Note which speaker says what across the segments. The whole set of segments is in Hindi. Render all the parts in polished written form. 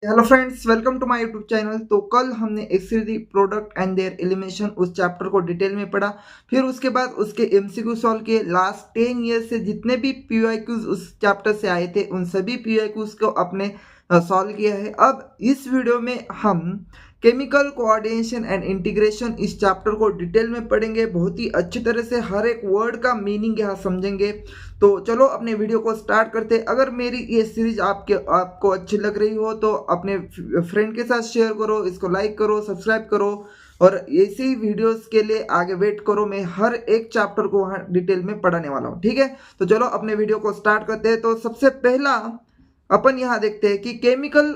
Speaker 1: Hello friends, welcome to my YouTube channel. तो कल हमने excretory product and their elimination उस चैप्टर को डिटेल में पढ़ा। फिर उसके बाद उसके एमसीक्यू सॉल्व किए। लास्ट 10 ईयर्स से जितने भी पीवाईक्यूज उस चैप्टर से आए थे उन सभी पीवाईक्यूज को अपने सॉल्व किया है। अब इस वीडियो में हम केमिकल कोऑर्डिनेशन एंड इंटीग्रेशन इस चैप्टर को डिटेल में पढ़ेंगे। बहुत ही अच्छी तरह से हर एक वर्ड का मीनिंग यहाँ समझेंगे। तो चलो अपने वीडियो को स्टार्ट करते हैं। अगर मेरी ये सीरीज आपको अच्छी लग रही हो तो अपने फ्रेंड के साथ शेयर करो, इसको लाइक करो, सब्सक्राइब करो और ऐसे ही वीडियोस के लिए आगे वेट करो। मैं हर एक चैप्टर को वहाँ डिटेल में पढ़ाने वाला हूँ, ठीक है। तो चलो अपने वीडियो को स्टार्ट करते हैं। तो सबसे पहला अपन यहाँ देखते हैं कि केमिकल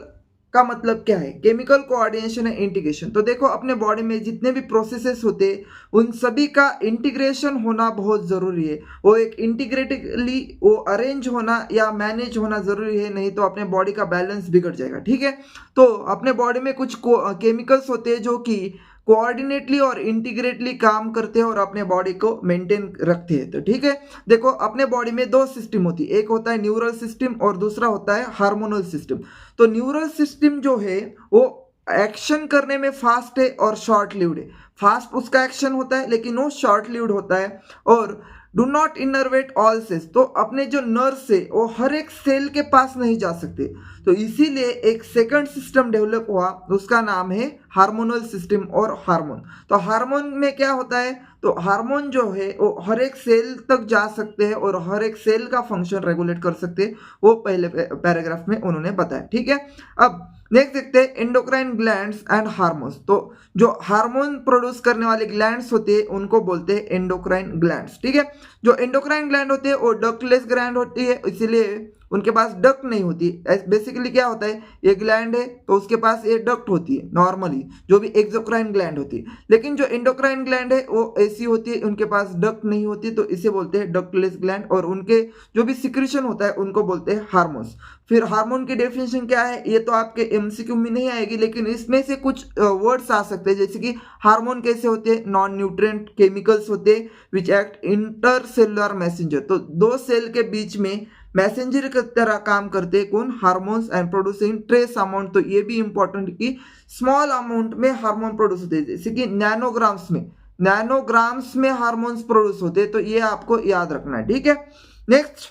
Speaker 1: का मतलब क्या है। Chemical coordination and integration. तो देखो, अपने बॉडी में जितने भी प्रोसेसेस होते हैं उन सभी का इंटीग्रेशन होना बहुत ज़रूरी है। वो एक इंटीग्रेटिवली वो अरेंज होना या मैनेज होना ज़रूरी है, नहीं तो अपने बॉडी का बैलेंस बिगड़ जाएगा, ठीक है। तो अपने बॉडी में कुछ केमिकल्स होते हैं जो कि कोऑर्डिनेटली और इंटीग्रेटली काम करते हैं और अपने बॉडी को मेंटेन रखते हैं। तो ठीक है, देखो अपने बॉडी में दो सिस्टम होती है, एक होता है न्यूरल सिस्टम और दूसरा होता है हार्मोनल सिस्टम। तो न्यूरल सिस्टम जो है वो एक्शन करने में फास्ट है और शॉर्ट लिव्ड है। फास्ट उसका एक्शन होता है लेकिन वो शॉर्ट लिव्ड होता है। और do not innervate all cells, तो अपने जो नर्व्स है वो हर एक सेल के पास नहीं जा सकते। तो इसीलिए एक सेकंड सिस्टम डेवलप हुआ, उसका नाम है हार्मोनल सिस्टम और हार्मोन। तो हार्मोन में क्या होता है, तो हार्मोन जो है वो हर एक सेल तक जा सकते हैं और हर एक सेल का फंक्शन रेगुलेट कर सकते हैं। वो पहले पैराग्राफ में उन्होंने बताया, ठीक है। अब नेक्स्ट देखते हैं एंडोक्राइन ग्लैंड्स एंड हार्मोन्स। तो जो हार्मोन प्रोड्यूस करने वाले ग्लैंड्स होते हैं उनको बोलते हैं एंडोक्राइन ग्लैंड्स, ठीक है। जो एंडोक्राइन ग्लैंड होते हैं वो डक्टलेस ग्लैंड होती है, इसीलिए उनके पास डक्ट नहीं होती। बेसिकली क्या होता है, ये ग्लैंड है तो उसके पास ये डक्ट होती है नॉर्मली, जो भी एक्सोक्राइन ग्लैंड होती है। लेकिन जो एंडोक्राइन ग्लैंड है वो ऐसी होती है, उनके पास डक्ट नहीं होती, तो इसे बोलते हैं डक्टलेस ग्लैंड। और उनके जो भी सिक्रीशन होता है उनको बोलते हैं हार्मोन्स। फिर हार्मोन की डेफिनेशन क्या है, ये तो आपके एमसीक्यू में नहीं आएगी, लेकिन इसमें से कुछ वर्ड्स आ सकते हैं, जैसे कि हार्मोन कैसे होते हैं, नॉन न्यूट्रिएंट केमिकल्स होते हैं विच एक्ट इंटरसेलुलर मैसेंजर। तो दो सेल के बीच में मैसेंजर की तरह काम करते हैं कौन, hormones, and producing trace amount. तो ये भी इंपॉर्टेंट कि स्मॉल अमाउंट में हार्मोन प्रोड्यूस होते हैं, जैसे कि नैनोग्राम्स में हार्मोन्स प्रोड्यूस होते हैं। तो ये आपको याद रखना है, ठीक है। नेक्स्ट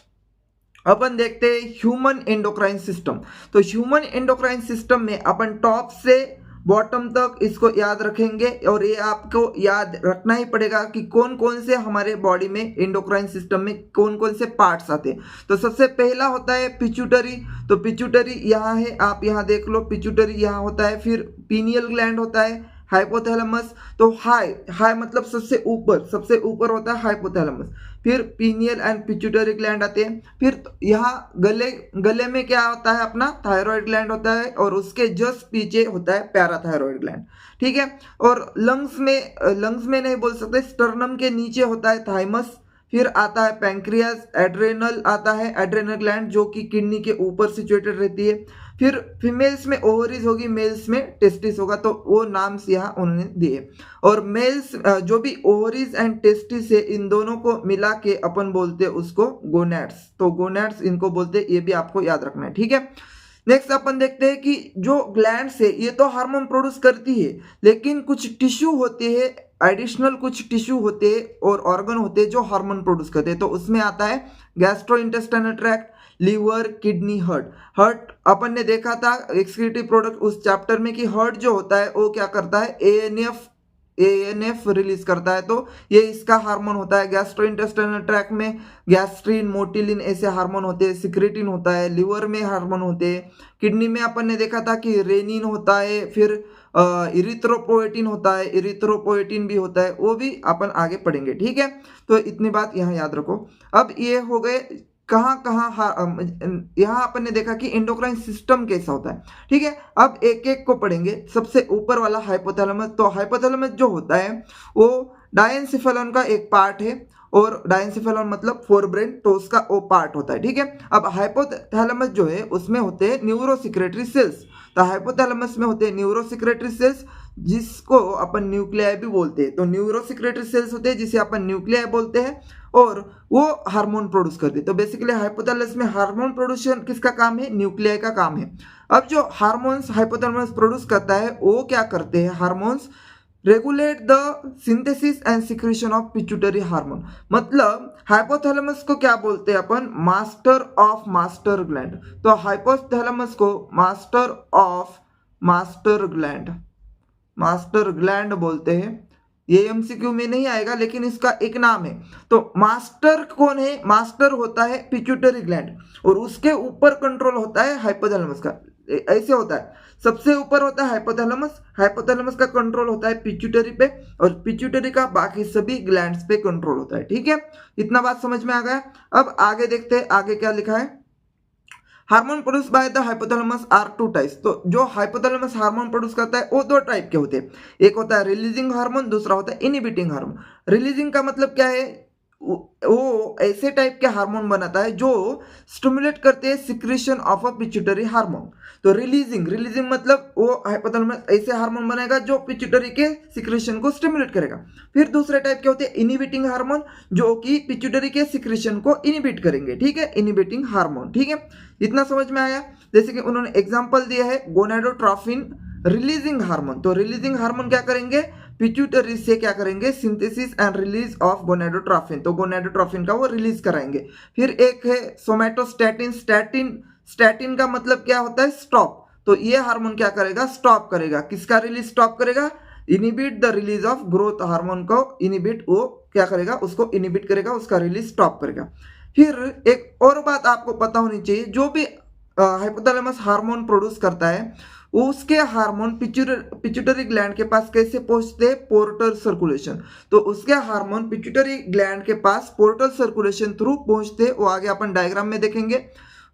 Speaker 1: अपन देखते हैं ह्यूमन एंडोक्राइन सिस्टम। तो ह्यूमन एंडोक्राइन सिस्टम में अपन टॉप से बॉटम तक इसको याद रखेंगे और ये आपको याद रखना ही पड़ेगा कि कौन कौन से हमारे बॉडी में एंडोक्राइन सिस्टम में कौन कौन से पार्ट्स आते हैं। तो सबसे पहला होता है पिट्यूटरी। तो पिट्यूटरी यहाँ है, आप यहाँ देख लो, पिट्यूटरी यहाँ होता है। फिर पीनियल ग्लैंड होता है, हाइपोथैलेमस। तो हाई मतलब सबसे ऊपर होता है हाइपोथैलेमस। फिर पीनियल एंड पिट्यूटरी ग्लैंड आते हैं। फिर यहाँ गले में क्या होता है, अपना थायराइड ग्लैंड होता है और उसके जस्ट पीछे होता है पैराथायराइड ग्लैंड, ठीक है। और लंग्स में नहीं बोल सकते, स्टर्नम के नीचे होता है थाइमस। फिर आता है पैंक्रियाज, एड्रेनल आता है, एड्रेनल ग्लैंड जो कि किडनी के ऊपर सिचुएटेड रहती है। फिर फीमेल्स में ओवरीज होगी, मेल्स में टेस्टिस होगा। तो वो नाम यहाँ उन्होंने दिए। और मेल्स जो भी ओवरीज एंड टेस्टिस है इन दोनों को मिला के अपन बोलते हैं उसको गोनैड्स। तो गोनैड्स इनको बोलते हैं, ये भी आपको याद रखना है, ठीक है। नेक्स्ट अपन देखते हैं कि जो ग्लैंड्स है ये तो हार्मोन प्रोड्यूस करती है, लेकिन कुछ टिश्यू होते हैं, एडिशनल कुछ टिश्यू होते हैं और ऑर्गन होते हैं जो हार्मोन प्रोड्यूस करते हैं। तो उसमें आता है gastrointestinal tract, liver, kidney, heart अपन ने देखा था एक्सक्रीटिव प्रोडक्ट उस चैप्टर में कि हार्ट जो होता है वो क्या करता है, एएनएफ रिलीज करता है। तो ये इसका हार्मोन होता है। गैस्ट्रोइंटेस्टाइनल ट्रैक्ट में गैस्ट्रीन, मोटिलिन ऐसे हार्मोन होते हैं। सिक्रेटिन होता है, लिवर में हार्मोन होते हैं। किडनी में अपन ने देखा था कि रेनिन होता है। फिर इरिथ्रोपोएटिन होता है, इरिथ्रोपोएटिन भी होता है, वो भी अपन आगे पढ़ेंगे, ठीक है। तो इतनी बात यहाँ याद रखो। अब ये हो गए यहाँ अपन ने देखा कि एंडोक्राइन सिस्टम कैसा होता है, ठीक है। अब एक एक को पढ़ेंगे। सबसे ऊपर वाला हाइपोथैलेमस। तो हाइपोथैलेमस जो होता है वो डायनसिफेलॉन का एक पार्ट है, और डायनसिफेलॉन मतलब फोरब्रेन, तो उसका वो पार्ट होता है, ठीक है। अब हाइपोथैलेमस जो है उसमें होते हैं न्यूरोसिक्रेटरी सेल्स। तो हाइपोथैलेमस में होते हैं न्यूरोसिक्रेटरी सेल्स जिसको अपन न्यूक्लियाई भी बोलते हैं। तो न्यूरोसिक्रेटरी सेल्स होते हैं जिसे अपन न्यूक्लियाई बोलते हैं। और वो हार्मोन प्रोड्यूस करती है। तो बेसिकली हाइपोथैलेमस में हार्मोन प्रोड्यूशन किसका काम है? न्यूक्लियाई का काम है। अब जो हार्मोन्स हाइपोथैलेमस प्रोड्यूस करता है वो क्या करते हैं? Hormones regulate the synthesis and secretion of pituitary hormone. मतलब हाइपोथैलेमस को क्या बोलते हैं अपन? Master of master gland. तो हाइपोथैलेमस को मास्टर ऑफ मास्टर ग्लैंड बोलते हैं। ये एमसीक्यू में नहीं आएगा लेकिन इसका एक नाम है। तो मास्टर कौन है? मास्टर होता है पिट्यूटरी ग्लैंड और उसके ऊपर कंट्रोल होता है हाइपोथैलेमस का। ऐसे होता है, सबसे ऊपर होता है हाइपोथैलेमस, हाइपोथैलेमस का कंट्रोल होता है पिट्यूटरी पे और पिट्यूटरी का बाकी सभी ग्लैंड्स पे कंट्रोल होता है। ठीक है, इतना बात समझ में आ गया। अब आगे देखते हैं आगे क्या लिखा है। Hormone produce by the hypothalamus are two types. तो जो हाइपोथैलेमस हार्मोन प्रोड्यूस करता है वो दो टाइप के होते हैं। एक होता है रिलीजिंग हार्मोन, दूसरा होता है इनहिबिटिंग हार्मोन। रिलीजिंग का मतलब क्या है? वो ऐसे टाइप के हार्मोन बनाता है जो स्टिमुलेट करते हैं secretion of a pituitary hormone. तो रिलीजिंग मतलब वो हाइपोथैलेमस ऐसे हार्मोन बनाएगा जो पिट्यूटरी के सिक्रेशन को स्टिमुलेट करेगा। फिर दूसरे टाइप के होते हैं इनहिबिटिंग हार्मोन जो कि पिट्यूटरी के सिक्रेशन को इनहिबिट करेंगे। ठीक है, इनहिबिटिंग हार्मोन। ठीक है, इतना समझ में आया। जैसे कि उन्होंने एग्जांपल दिया है गोनाडोट्रोफिन रिलीजिंग हार्मोन। तो रिलीजिंग हार्मोन क्या करेंगे? पिट्यूटरी से क्या करेंगे? Synthesis and release of gonadotrophin. तो गोनाडोट्रोफिन का वो रिलीज कराएंगे। फिर एक है सोमैटोस्टैटिन। स्टैटिन का मतलब क्या होता है? स्टॉप। तो ये हार्मोन क्या करेगा? स्टॉप करेगा। किसका रिलीज स्टॉप करेगा? Inhibit the release of growth hormone को इनिबिट, वो क्या करेगा? उसको इनिबिट करेगा, उसका रिलीज स्टॉप करेगा। फिर एक और बात आपको पता होनी चाहिए, जो भी हाइपोथैलेमस हार्मोन प्रोड्यूस करता है उसके हार्मोन पिट्यूटरी ग्लैंड के पास कैसे पहुंचते हैं? Portal circulation. तो उसके हार्मोन पिट्यूटरी ग्लैंड के पास पोर्टल सर्कुलेशन थ्रू पहुंचते, वो आगे अपन डायग्राम में देखेंगे।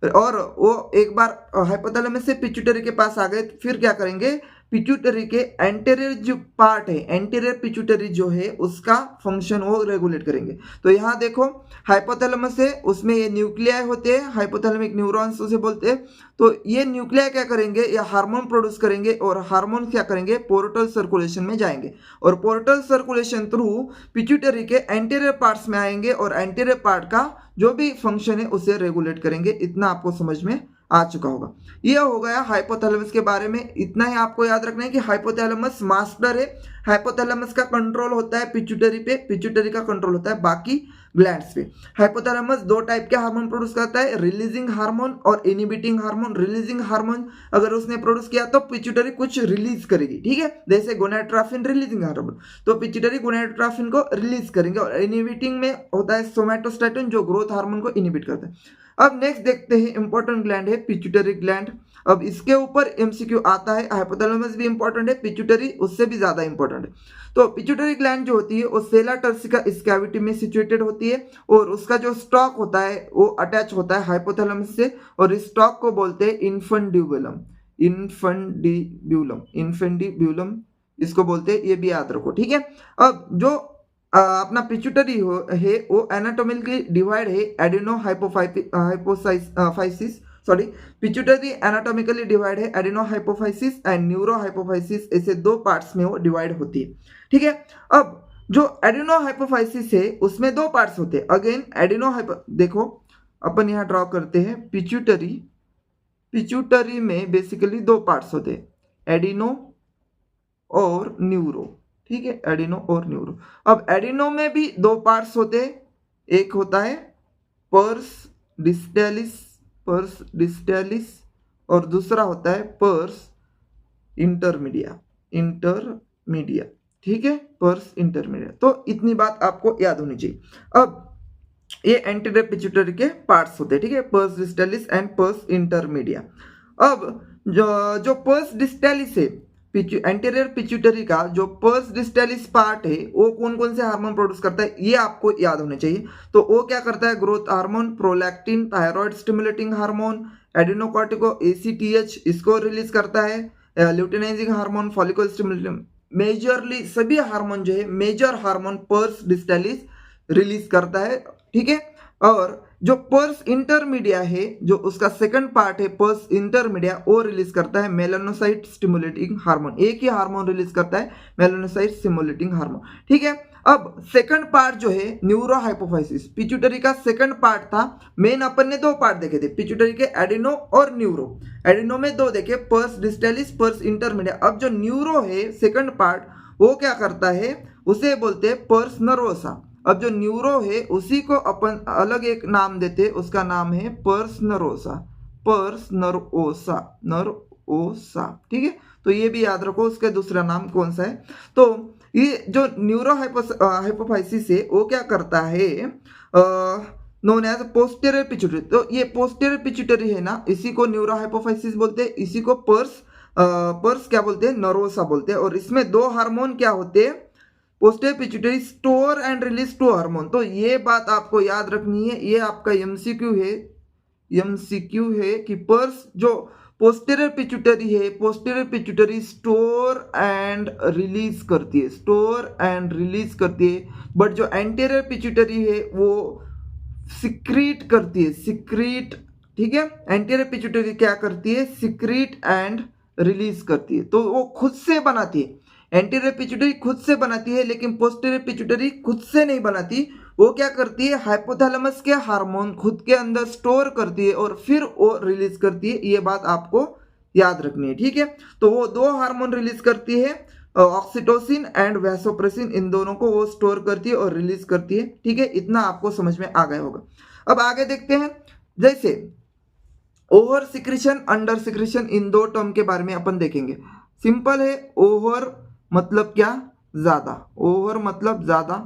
Speaker 1: और वो एक बार हाइपोथैलेमस से पिट्यूटरी के पास आ गए फिर क्या करेंगे? पिट्यूटरी के एंटीरियर जो पार्ट है, एंटीरियर पिट्यूटरी जो है उसका फंक्शन वो रेगुलेट करेंगे। तो यहाँ देखो हाइपोथैलेमस है, उसमें ये न्यूक्लियाई होते हैं, हाइपोथैलेमिक न्यूरॉन्स उसे बोलते हैं। तो ये न्यूक्लियाई क्या करेंगे? ये हार्मोन प्रोड्यूस करेंगे और हार्मोन क्या करेंगे? पोर्टल सर्कुलेशन में जाएंगे और पोर्टल सर्कुलेशन थ्रू पिट्यूटरी के एंटीरियर पार्ट्स में आएंगे और एंटीरियर पार्ट का जो भी फंक्शन है उसे रेगुलेट करेंगे। इतना आपको समझ में आ चुका होगा। यह हो गया हाइपोथैलेमस के बारे में। इतना ही आपको याद रखना है कि हाइपोथैलेमस मास्टर है। हाइपोथैलेमस का कंट्रोल होता है पिट्यूटरी पे, पिट्यूटरी का कंट्रोल होता है बाकी ग्लैंड्स पे। हाइपोथैलेमस दो टाइप के हार्मोन प्रोड्यूस करता है, रिलीजिंग हार्मोन और इनहिबिटिंग हार्मोन। रिलीजिंग हार्मोन अगर उसने प्रोड्यूस किया तो पिट्यूटरी कुछ रिलीज करेगी। ठीक है, जैसे गोनाडोट्रोफिन रिलीजिंग हार्मोन, तो पिट्यूटरी गोनाडोट्रोफिन को रिलीज करेंगे। और इनहिबिटिंग में होता है सोमैटोस्टैटिन जो ग्रोथ हार्मोन को इनहिबिट करता है। अब नेक्स्ट देखते हैं, इंपॉर्टेंट ग्लैंड है पिट्यूटरी ग्लैंड। अब इसके ऊपर एमसीक्यू आता है। हाइपोथैलेमस भी इंपॉर्टेंट है, पिट्यूटरी उससे भी ज्यादा इंपॉर्टेंट है। तो पिट्यूटरी ग्लैंड जो होती है वो सेला टर्सिका इस कैविटी में सिचुएटेड होती है और उसका जो स्टॉक होता है वो अटैच होता है हाइपोथैलेमस से और इस स्टॉक को बोलते हैं इन्फंडिब्यूलम। इन्फंडिब्यूलम इसको बोलते हैं, ये भी याद रखो। ठीक है, अब जो अपना पिट्यूटरी है वो एनाटोमिकली डिवाइड है adenohypophysis, sorry, pituitary anatomically divide है adenohypophysis and neurohypophysis, ऐसे दो पार्ट्स में वो डिवाइड होती है। ठीक है, अब जो एडिनो हाइपोफाइसिस है उसमें दो पार्ट्स होते हैं। अगेन एडिनो हाइपो, देखो अपन यहाँ ड्रॉ करते हैं पिट्यूटरी में बेसिकली दो पार्ट्स होते हैं, एडिनो और न्यूरो। ठीक है, एडिनो और न्यूरो। अब एडिनो में भी दो पार्ट्स होते हैं, एक होता है पर्स डिस्टेलिस और दूसरा होता है पर्स इंटरमीडिया। ठीक है, पर्स इंटरमीडिया। तो इतनी बात आपको याद होनी चाहिए। अब ये एंटीरियर पिट्यूटरी के पार्ट्स होते हैं। ठीक है, purse distalis and purse intermedia. अब जो पर्स डिस्टेलिस है एंटीरियर पिट्यूटरी का, जो पर्स डिस्टेलिस पार्ट है वो कौन कौन से हार्मोन प्रोड्यूस करता है ये आपको याद होने चाहिए। तो वो क्या करता है? Growth hormone, prolactin, thyroid stimulating hormone, adrenocortico ACTH इसको रिलीज करता है, luteinising hormone, follicle stimulating, majorly सभी हार्मोन जो है major hormone pars distalis release करता है। ठीक है, और जो पर्स इंटरमीडिया है, जो उसका सेकंड पार्ट है पर्स इंटरमीडिया, वो रिलीज करता है मेलानोसाइट स्टिमुलेटिंग हार्मोन। एक ही हार्मोन रिलीज करता है, मेलानोसाइट स्टिमुलेटिंग हार्मोन। ठीक है, अब सेकंड पार्ट जो है न्यूरो हाइपोफाइसिस, पिट्यूटरी का सेकंड पार्ट था। मेन अपन ने 2 पार्ट देखे थे, पिट्यूटरी के एडिनो और न्यूरो। एडिनो में 2 देखे, पर्स डिस्टेलिस, पर्स इंटरमीडिया। अब जो न्यूरो है सेकंड पार्ट, वो क्या करता है, उसे बोलते हैं पर्स नरोसा। अब जो न्यूरो है उसी को अपन अलग एक नाम देते हैं, उसका नाम है पर्स नरोसा, पर्स नरोसा, नरोसा। ठीक है, तो ये भी याद रखो उसका दूसरा नाम कौन सा है। तो ये जो न्यूरो हाइपोफाइसिस है वो क्या करता है, नोन एज पोस्टीरियर पिट्यूटरी। तो ये पोस्टीरियर पिट्यूटरी है ना, इसी को न्यूरो हाइपोफाइसिस बोलते हैं, इसी को पर्स क्या बोलते हैं, नरोसा बोलते हैं। और इसमें 2 हार्मोन क्या होते हैं, posterior pituitary store and release 2 hormone. तो ये बात आपको याद रखनी है, ये आपका एमसीक्यू है, एमसीक्यू है कि पर्स जो पोस्टीरियर पिट्यूटरी है, posterior pituitary store and release करती है, स्टोर एंड रिलीज करती है। बट जो एंटीरियर पिट्यूटरी है वो सिक्रीट करती है, सिक्रीट। ठीक है, एंटीरियर पिट्यूटरी क्या करती है, सिक्रीट एंड रिलीज करती है। तो वो खुद से बनाती है, एंटीरियर पिट्यूटरी खुद से बनाती है, लेकिन पोस्टीरियर पिट्यूटरी खुद से नहीं बनाती। वो क्या करती है, हाइपोथैलेमस के हार्मोन खुद के अंदर स्टोर करती है और फिर वो रिलीज करती है। ये बात आपको याद रखनी है। ठीक है, तो वो 2 हार्मोन रिलीज करती है, ऑक्सीटोसिन एंड वैसोप्रेसिन, इन दोनों को वो स्टोर करती है और रिलीज करती है। ठीक है, इतना आपको समझ में आ गया होगा। अब आगे देखते हैं, जैसे ओवर सिक्रीशन, अंडर सिक्रीशन, इन 2 टर्म के बारे में अपन देखेंगे। सिंपल है, ओवर मतलब क्या, ज्यादा, ओवर मतलब ज्यादा,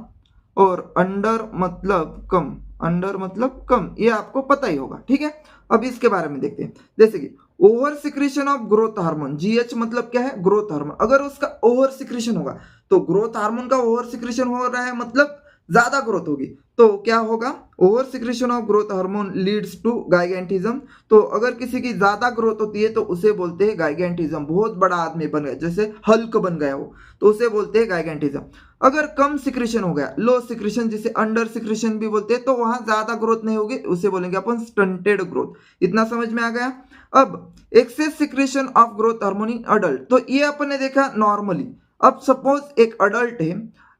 Speaker 1: और अंडर मतलब कम, अंडर मतलब कम, ये आपको पता ही होगा। ठीक है, अब इसके बारे में देखते हैं। जैसे कि over secretion of growth hormone, GH मतलब क्या है, ग्रोथ हार्मोन। अगर उसका ओवर सिक्रीशन होगा तो ग्रोथ हार्मोन का ओवर सिक्रीशन हो रहा है मतलब ज्यादा ग्रोथ होगी, तो क्या होगा, over secretion of growth hormone leads to gigantism. तो अगर किसी की ज्यादा ग्रोथ होती है तो उसे बोलते हैं गाइगेंटिज्म, बहुत बड़ा आदमी बन गया, जैसे हल्क बन गया हो, तो उसे बोलते हैं गाइगेंटिज्म। अगर कम सिक्रीशन हो गया, लो सिक्रीशन, जिसे अंडर सिक्रीशन भी बोलते हैं, तो वहां ज्यादा ग्रोथ नहीं होगी, उसे बोलेंगे अपन स्टंटेड ग्रोथ। इतना समझ में आ गया। अब excess secretion of growth hormone in adult, तो ये अपन ने देखा नॉर्मली। अब सपोज एक अडल्ट है,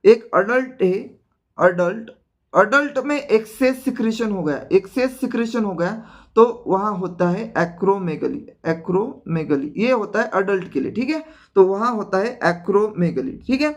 Speaker 1: एक अडल्ट है, अडल्ट, अडल्ट में एक्सेस सिक्रीशन हो गया, एक्सेस सिक्रीशन हो गया, तो वहां होता है एक्रोमेगली, एक्रोमेगली, ये होता है अडल्ट के लिए। ठीक है, तो वहां होता है एक्रोमेगली। ठीक है,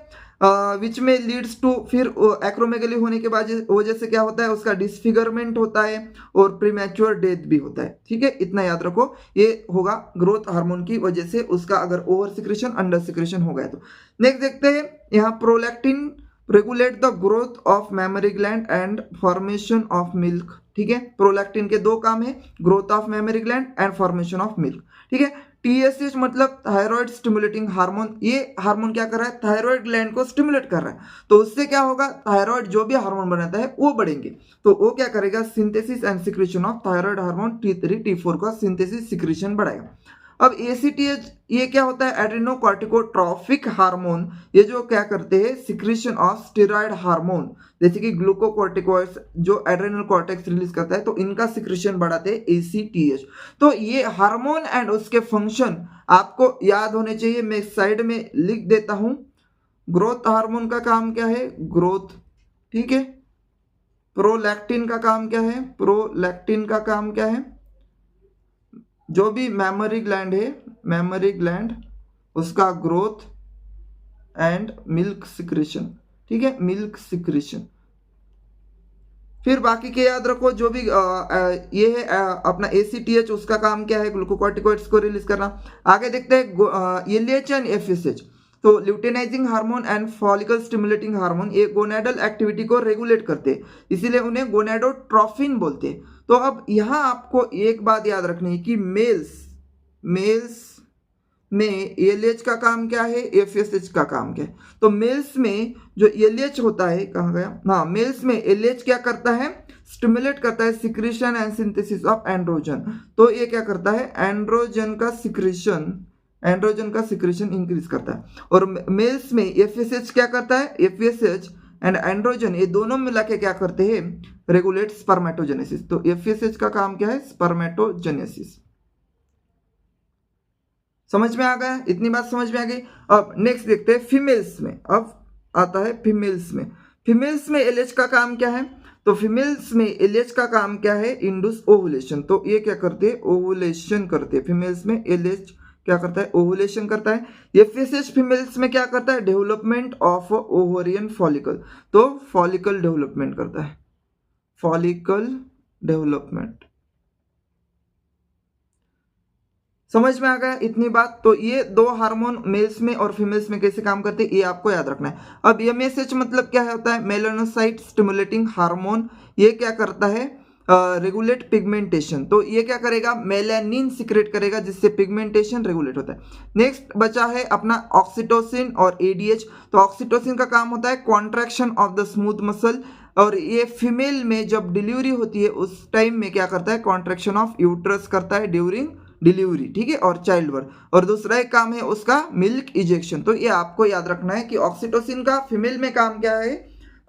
Speaker 1: विच में लीड्स टू, फिर एक्रोमेगली होने के बाद वजह से क्या होता है, उसका डिसफिगरमेंट होता है और प्रीमैच्योर डेथ भी होता है। ठीक है, इतना याद रखो, ये होगा ग्रोथ हार्मोन की वजह से, उसका अगर ओवर सिक्रीशन, अंडर सिक्रीशन हो गया तो। नेक्स्ट देखते हैं, यहाँ prolactin regulate the growth of memory gland and formation of milk. ठीक है, प्रोलैक्टिन के 2 काम है, growth of memory gland and formation of milk. ठीक है, टीएसएच मतलब थायराइड स्टिमुलेटिंग हार्मोन, ये हार्मोन क्या कर रहा है, थायराइड ग्लैंड को स्टिमुलेट कर रहा है। तो उससे क्या होगा, थायराइड जो भी हार्मोन बनाता है वो बढ़ेंगे, तो वो क्या करेगा, synthesis and secretion of thyroid hormone T3 T4 का सिंथेसिस सिक्रीशन बढ़ाएगा। अब एसीटीएच ये क्या होता है, एड्रेनोकॉर्टिकोट्रॉफिक हार्मोन, ये जो क्या करते हैं, सिक्रीशन ऑफ स्टेरॉइड हार्मोन, जैसे कि ग्लूकोकॉर्टिकॉइड्स जो एड्रेनल कॉर्टेक्स रिलीज करता है, तो इनका सिक्रीशन बढ़ाते हैं एसीटीएच। तो ये हार्मोन एंड उसके फंक्शन आपको याद होने चाहिए, मैं साइड में लिख देता हूं। ग्रोथ हार्मोन का काम क्या है, ग्रोथ। ठीक है, प्रोलैक्टिन का काम क्या है, प्रोलैक्टिन का काम क्या है, जो भी मेमोरी ग्लैंड है, मेमोरी ग्लैंड, उसका ग्रोथ एंड मिल्क सिक्रीशन। ठीक है, मिल्क सिक्रीशन। फिर बाकी के याद रखो, जो भी ये है अपना एसीटीएच, उसका काम क्या है, ग्लूकोकॉर्टिकॉइड्स को रिलीज करना। आगे देखते हैं एलएच एंड एफएसएच, तो luteinising hormone and follicle stimulating hormone, ये गोनेडल एक्टिविटी को रेगुलेट करते हैं, इसीलिए उन्हें गोनेडोट्रोफिन बोलते हैं। तो अब यहाँ आपको एक बात याद रखनी है कि मेल्स में एलएच का काम क्या है, एफएसएच का काम क्या है। तो मेल्स में जो एलएच होता है, कहाँ गया, हाँ, मेल्स में एलएच क्या करता है, स्टिमुलेट करता है secretion and synthesis of androgen. तो ये क्या करता है, एंड्रोजन का सिक्रीशन इंक्रीज करता है। और मेल्स में एफएसएच क्या करता है, एफएसएच एंड एंड्रोजन ये दोनों मिला के क्या करते हैं, रेगुलेट स्पर्मेटोजेनेसिस। तो एफएसएच का काम क्या है, स्पर्मेटोजेनेसिस। समझ में आ गया, इतनी बात समझ में आ गई। अब नेक्स्ट देखते हैं फीमेल्स में, अब आता है फीमेल्स में। फीमेल्स में एलएच का काम क्या है? तो फीमेल्स में एलएच का काम क्या है? Induce ovulation. तो ये क्या करते हैं? ओवुलेशन करते हैं। फीमेल्स में एलएच क्या करता है? ओवुलेशन करता है। एफएसएच फीमेल्स में क्या करता है? Development of ovarian follicle. तो फॉलिकल डेवलपमेंट करता है, फॉलिकल डेवलपमेंट। समझ में आ गया इतनी बात? तो ये दो हार्मोन मेल्स में और फीमेल्स में कैसे काम करते हैं ये आपको याद रखना है। अब एमएसएच मतलब क्या होता है? Melanocyte stimulating hormone. ये क्या करता है? Regulate pigmentation. तो ये क्या करेगा? मेलानिन सिक्रेट करेगा जिससे पिगमेंटेशन रेगुलेट होता है। नेक्स्ट बचा है अपना ऑक्सीटोसिन और एडीएच। तो ऑक्सीटोसिन का काम होता है contraction of the smooth muscle, और ये फीमेल में जब डिलीवरी होती है उस टाइम में क्या करता है? कॉन्ट्रैक्शन ऑफ यूट्रस करता है ड्यूरिंग डिलीवरी, ठीक है, और चाइल्ड बर्थ। और दूसरा एक काम है उसका मिल्क इजेक्शन। तो ये आपको याद रखना है कि ऑक्सीटोसिन का फीमेल में काम क्या है?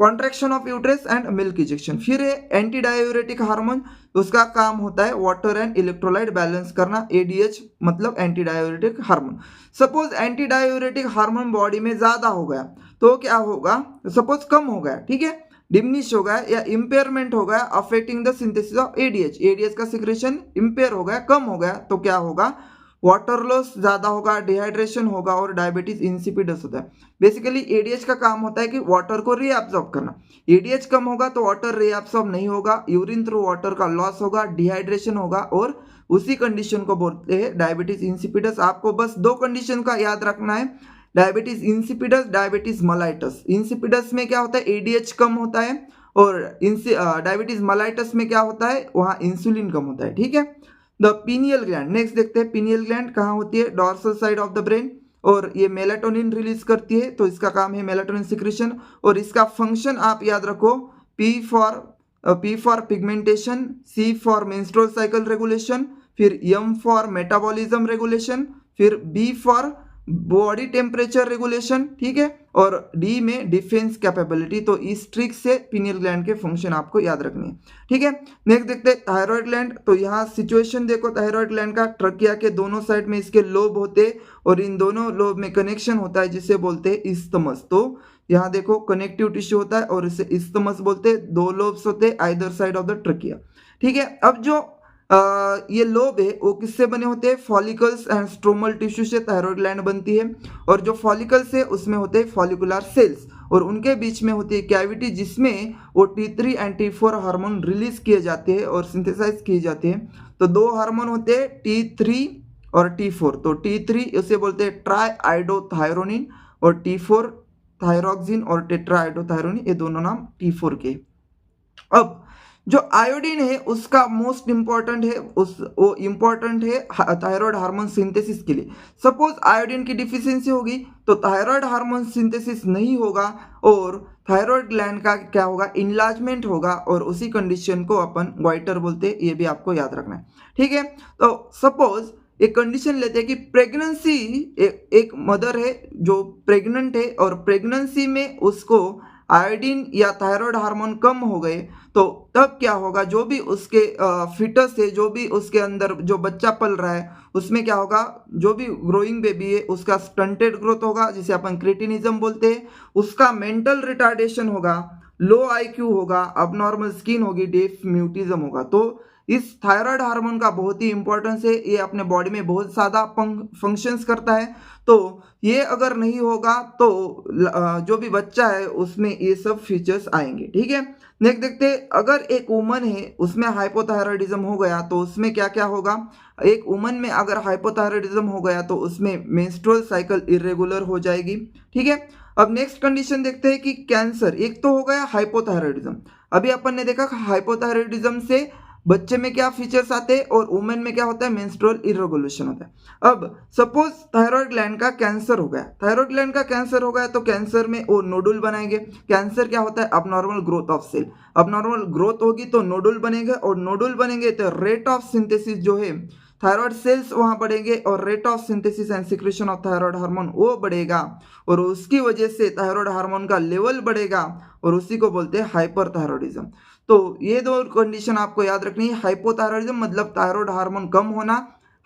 Speaker 1: Contraction of uterus and milk ejection. फिर है एंटी डायूरेटिक हार्मोन, उसका काम होता है वाटर एंड इलेक्ट्रोलाइट बैलेंस करना। एडीएच मतलब anti diuretic hormone. Suppose anti diuretic hormone body में ज्यादा हो गया तो क्या होगा? सपोज कम हो गया, ठीक है, डिमिनिश हो गया या इंपेयरमेंट हो गया, affecting the synthesis of ADH. ADH का सिक्रेशन इंपेयर हो गया, कम हो गया, तो क्या होगा? वाटर लॉस ज्यादा होगा, डिहाइड्रेशन होगा और डायबिटीज इंसिपिडस होता है। बेसिकली एडीएच का काम होता है कि वाटर को रीअब्सॉर्ब करना। एडीएच कम होगा तो वाटर रीअब्सॉर्ब नहीं होगा, यूरिन थ्रू वाटर का लॉस होगा, डिहाइड्रेशन होगा, और उसी कंडीशन को बोलते हैं डायबिटीज इंसिपिडस। आपको बस दो कंडीशन का याद रखना है, diabetes insipidus, diabetes mellitus. Insipidus में क्या होता है? एडीएच कम होता है, और डायबिटीज मलाइटस में क्या होता है? वहाँ इंसुलिन कम होता है, ठीक है। द पीनियल ग्लैंड, नेक्स्ट देखते हैं पीनियल ग्लैंड कहाँ होती है? Dorsal side of the brain, और ये मेलाटोनिन रिलीज करती है, तो इसका काम है मेलाटोनिन सिक्रेशन। और इसका फंक्शन आप याद रखो, P for pigmentation, C for menstrual cycle regulation, फिर एम फॉर मेटाबॉलिज्म रेगुलेशन, फिर B for body temperature regulation, ठीक है, और डी में डिफेंस कैपेबिलिटी। तो इस ट्रिक से पीनियल ग्लैंड के फंक्शन आपको याद रखनी है, ठीक है। नेक्स्ट देखते हैं थायराइड ग्लैंड। तो यहाँ सिचुएशन देखो थायराइड ग्लैंड का, ट्रकिया के दोनों साइड में इसके लोब होते हैं और इन दोनों लोब में कनेक्शन होता है जिसे बोलते हैं इस्थमस। तो यहाँ देखो कनेक्टिव टिश्यू होता है और इसे इस्थमस बोलते हैं। दो लोब्स होते हैं either side of the trachea, ठीक है। अब जो ये लोब है वो किससे बने होते हैं? फॉलिकल्स एंड स्ट्रोमल टिश्यू से थायराइड ग्लैंड बनती है, और जो फॉलिकल्स है उसमें होते हैं फॉलिकुलर सेल्स, और उनके बीच में होती है कैविटी जिसमें वो T3 and T4 hormone release किए जाते हैं और सिंथेसाइज किए जाते हैं। तो दो हार्मोन होते हैं T3 और T4। तो T3 उसे बोलते हैं ट्राई आइडोथायरोनिन, और T4 थायरोक्सिन और टेट्रा आइडोथायरोनिन, ये दोनों नाम T4 के। अब जो आयोडीन है उसका मोस्ट इंपॉर्टेंट है, वो इंपॉर्टेंट है थायराइड हार्मोन सिंथेसिस के लिए। सपोज आयोडीन की डिफिशियंसी होगी तो थायराइड हार्मोन सिंथेसिस नहीं होगा और थायराइड ग्लैंड का क्या होगा? इनलार्जमेंट होगा, और उसी कंडीशन को अपन ग्वाइटर बोलते हैं। ये भी आपको याद रखना है, ठीक है। तो सपोज एक कंडीशन लेते हैं कि प्रेगनेंसी, एक मदर है जो प्रेग्नेंट है और प्रेगनेंसी में उसको आयोडीन या थायराइड हार्मोन कम हो गए, तो तब क्या होगा? जो भी उसके फिटस है, जो भी उसके अंदर जो बच्चा पल रहा है उसमें क्या होगा? जो भी ग्रोइंग बेबी है उसका स्टंटेड ग्रोथ होगा जिसे अपन क्रिटिनिज्म बोलते हैं, उसका मेंटल रिटार्डेशन होगा, लो आईक्यू होगा, अबनॉर्मल स्किन होगी, डेफ म्यूटिज्म होगा। तो इस थायराइड हार्मोन का बहुत ही इंपॉर्टेंस है, ये अपने बॉडी में बहुत ज़्यादा फंक्शंस करता है। तो ये अगर नहीं होगा तो जो भी बच्चा है उसमें ये सब फीचर्स आएंगे, ठीक है। नेक्स्ट देखते हैं, अगर एक वुमन है उसमें हाइपोथायराइडिज्म हो गया तो उसमें क्या क्या होगा? एक वुमन में अगर हाइपोथायराइडिज्म हो गया तो उसमें मेंस्ट्रुअल साइकिल इरेगुलर हो जाएगी, ठीक है। अब नेक्स्ट कंडीशन देखते हैं कि कैंसर, एक तो हो गया हाइपोथायराइडिज्म। अभी अपन ने देखा हाइपोथायराइडिज्म से बच्चे में क्या फीचर्स आते हैं और वुमेन में क्या होता है? मेंस्ट्रुअल इरेगुलेशन होता है। अब सपोज थायराइड ग्लैंड का कैंसर हो गया, थायराइड ग्लैंड का कैंसर हो गया तो कैंसर में वो नोडुल बनाएंगे। कैंसर क्या होता है? Abnormal growth of cell. Abnormal growth होगी तो नोडुल बनेंगे, और नोडुल बनेंगे तो रेट ऑफ सिंथेसिस जो है थायराइड सेल्स वहां बढ़ेंगे, और rate of synthesis and secretion of thyroid hormone वो बढ़ेगा, और उसकी वजह से थायराइड हार्मोन का लेवल बढ़ेगा, और उसी को बोलते हैं हाइपरथायराइडिज्म। तो ये दो कंडीशन आपको याद रखनी है। हाइपोथायराइडिज्म मतलब थायराइड हार्मोन कम होना,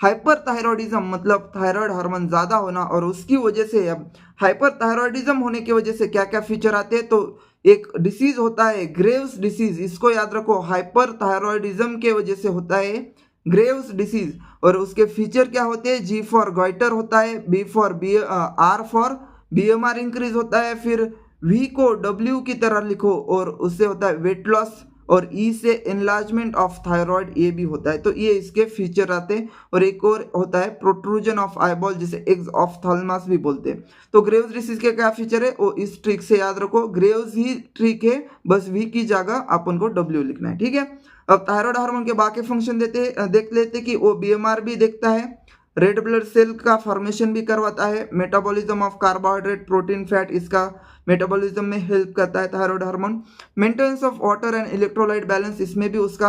Speaker 1: हाइपरथायरॉयडिज्म मतलब थायराइड हार्मोन ज़्यादा होना, और उसकी वजह से अब हाइपरथायरॉयडिज्म होने की वजह से क्या क्या फीचर आते हैं, तो एक डिसीज होता है ग्रेव्स डिसीज, इसको याद रखो, हाइपरथायरॉयडिज्म के वजह से होता है ग्रेव्स डिसीज। और उसके फीचर क्या होते हैं, जी फॉर गॉइटर होता है, B for B, R for BMR increase होता है, फिर वी को डब्ल्यू की तरह लिखो और उससे होता है वेट लॉस, और ई से एनलार्जमेंट ऑफ थायराइड, ये भी होता है। तो ये इसके फीचर आते हैं। और एक और होता है प्रोट्रूजन ऑफ आईबॉल, जिसे एग्स ऑफ थैलमस भी बोलते हैं। तो ग्रेव्स डिसीज के क्या फीचर है वो इस ट्रिक से याद रखो, ग्रेव्स ही ट्रिक है, बस वी की जगह अपन को डब्ल्यू लिखना है, ठीक है। अब थायराइड हार्मोन के बाकी फंक्शन देख लेते कि वो बीएमआर भी देखता है, रेड ब्लड सेल का फॉर्मेशन भी करवाता है, metabolism of carbohydrate protein fat इसका मेटाबॉलिज्म में हेल्प करता है thyroid hormone, maintenance of water and electrolyte balance इसमें भी उसका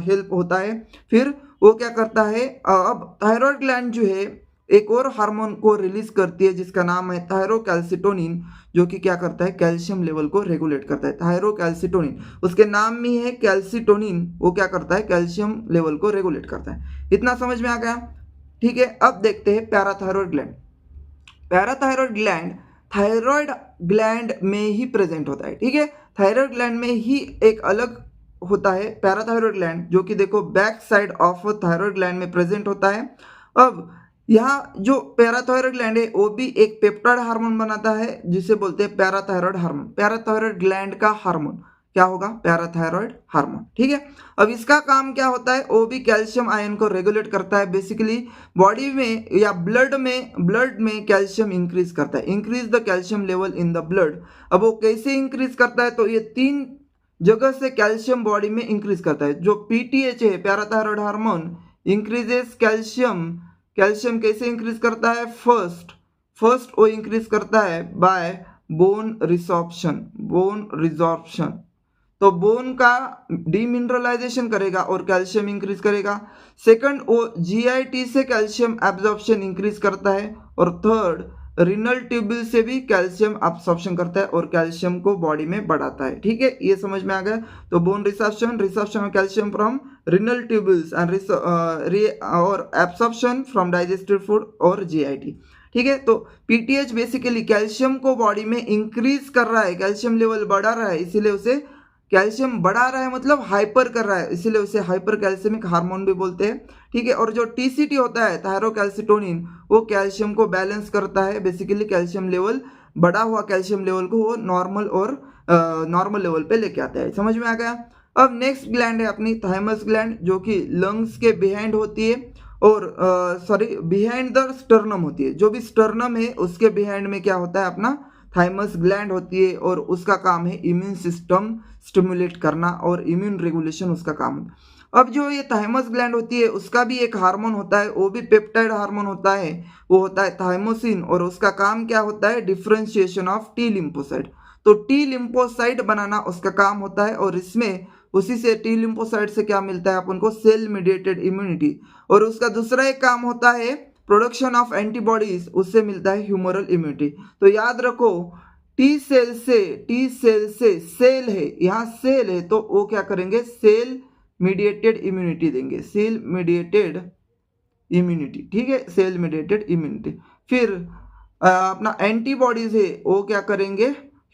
Speaker 1: हेल्प होता है। फिर वो क्या करता है, अब थायराइड ग्लैंड जो है एक और हार्मोन को रिलीज करती है जिसका नाम है थायरोकैल्सिटोनिन, जो कि क्या करता है कैल्शियम लेवल को रेगुलेट करता है। थायरोकैल्सिटोनिन उसके नाम में है कैल्सिटोनिन, वो क्या करता है कैल्शियम लेवल को रेगुलेट करता है। इतना समझ में आ गया, ठीक है। अब देखते हैं parathyroid gland. Parathyroid gland thyroid gland में ही प्रेजेंट होता है, ठीक है। थायराइड ग्लैंड में ही एक अलग होता है पैराथायरॉयड ग्लैंड, जो कि देखो back side of thyroid gland में प्रेजेंट होता है। अब यहाँ जो पैराथायरॉयड ग्लैंड है वो भी एक पेप्टाइड हार्मोन बनाता है जिसे बोलते हैं पैराथायरॉयड हार्मोन। पैराथायरॉयड ग्लैंड का हार्मोन क्या होगा, पैराथायरॉयड हार्मोन, ठीक है। अब इसका काम क्या होता है, वो भी कैल्शियम आयन को रेगुलेट करता है। बेसिकली बॉडी में या ब्लड में कैल्शियम इंक्रीज करता है, increase the calcium level in the blood. अब वो कैसे इंक्रीज करता है, तो ये 3 जगह से कैल्शियम बॉडी में इंक्रीज करता है। जो पीटीएच है parathyroid hormone increases calcium, calcium कैसे इंक्रीज करता है, फर्स्ट वो इंक्रीज करता है बाय बोन रिसॉर्प्शन। तो बोन का डीमिनरलाइजेशन करेगा और कैल्शियम इंक्रीज करेगा। सेकंड वो जीआईटी से कैल्शियम एब्जॉर्प्शन इंक्रीज करता है, और थर्ड रिनल ट्यूब्यूल से भी कैल्शियम एब्जॉर्प्शन करता है और कैल्शियम को बॉडी में बढ़ाता है, ठीक है। ये समझ में आ गया। तो bone resorption of calcium from renal tubules and और एब्जॉर्प्शन फ्रॉम डाइजेस्टिव फूड और जीआईटी, ठीक है। तो पीटीएच बेसिकली कैल्शियम को बॉडी में इंक्रीज कर रहा है, कैल्शियम लेवल बढ़ा रहा है, इसीलिए उसे कैल्शियम बढ़ा रहा है मतलब हाइपर कर रहा है, इसीलिए उसे हाइपर कैल्शियमिक हार्मोन भी बोलते हैं, ठीक है। और जो टीसीटी होता है थायरोकैल्सिटोनिन, वो कैल्शियम को बैलेंस करता है। बेसिकली कैल्शियम लेवल, बढ़ा हुआ कैल्शियम लेवल को वो नॉर्मल लेवल पे लेके आता है। समझ में आ गया। अब नेक्स्ट ग्लैंड है अपनी थाइमस ग्लैंड, जो कि लंग्स के बिहाइंड होती है, और बिहाइंड द स्टर्नम होती है। जो भी स्टर्नम है उसके बिहाइंड में क्या होता है, अपना थाइमस ग्लैंड होती है, और उसका काम है इम्यून सिस्टम स्टिमुलेट करना और इम्यून रेगुलेशन उसका काम होता है। अब जो ये थाइमस ग्लैंड होती है उसका भी एक हार्मोन होता है, वो भी पेप्टाइड हार्मोन होता है, वो होता है थाइमोसिन, और उसका काम क्या होता है, डिफरेंशिएशन ऑफ टी लिम्फोसाइट। तो टी लिम्फोसाइट बनाना उसका काम होता है, और इसमें उसी से टी लिम्फोसाइट से क्या मिलता है अपन को, सेल मीडिएटेड इम्यूनिटी। और उसका दूसरा एक काम होता है प्रोडक्शन ऑफ एंटीबॉडीज, उससे मिलता है ह्यूमरल इम्यूनिटी। तो याद रखो टी सेल से सेल है, यहाँ सेल है तो वो क्या करेंगे, सेल मीडिएटेड इम्यूनिटी देंगे, सेल मीडिएटेड इम्यूनिटी, ठीक है, सेल मीडिएटेड इम्यूनिटी। फिर अपना एंटीबॉडीज है वो क्या करेंगे,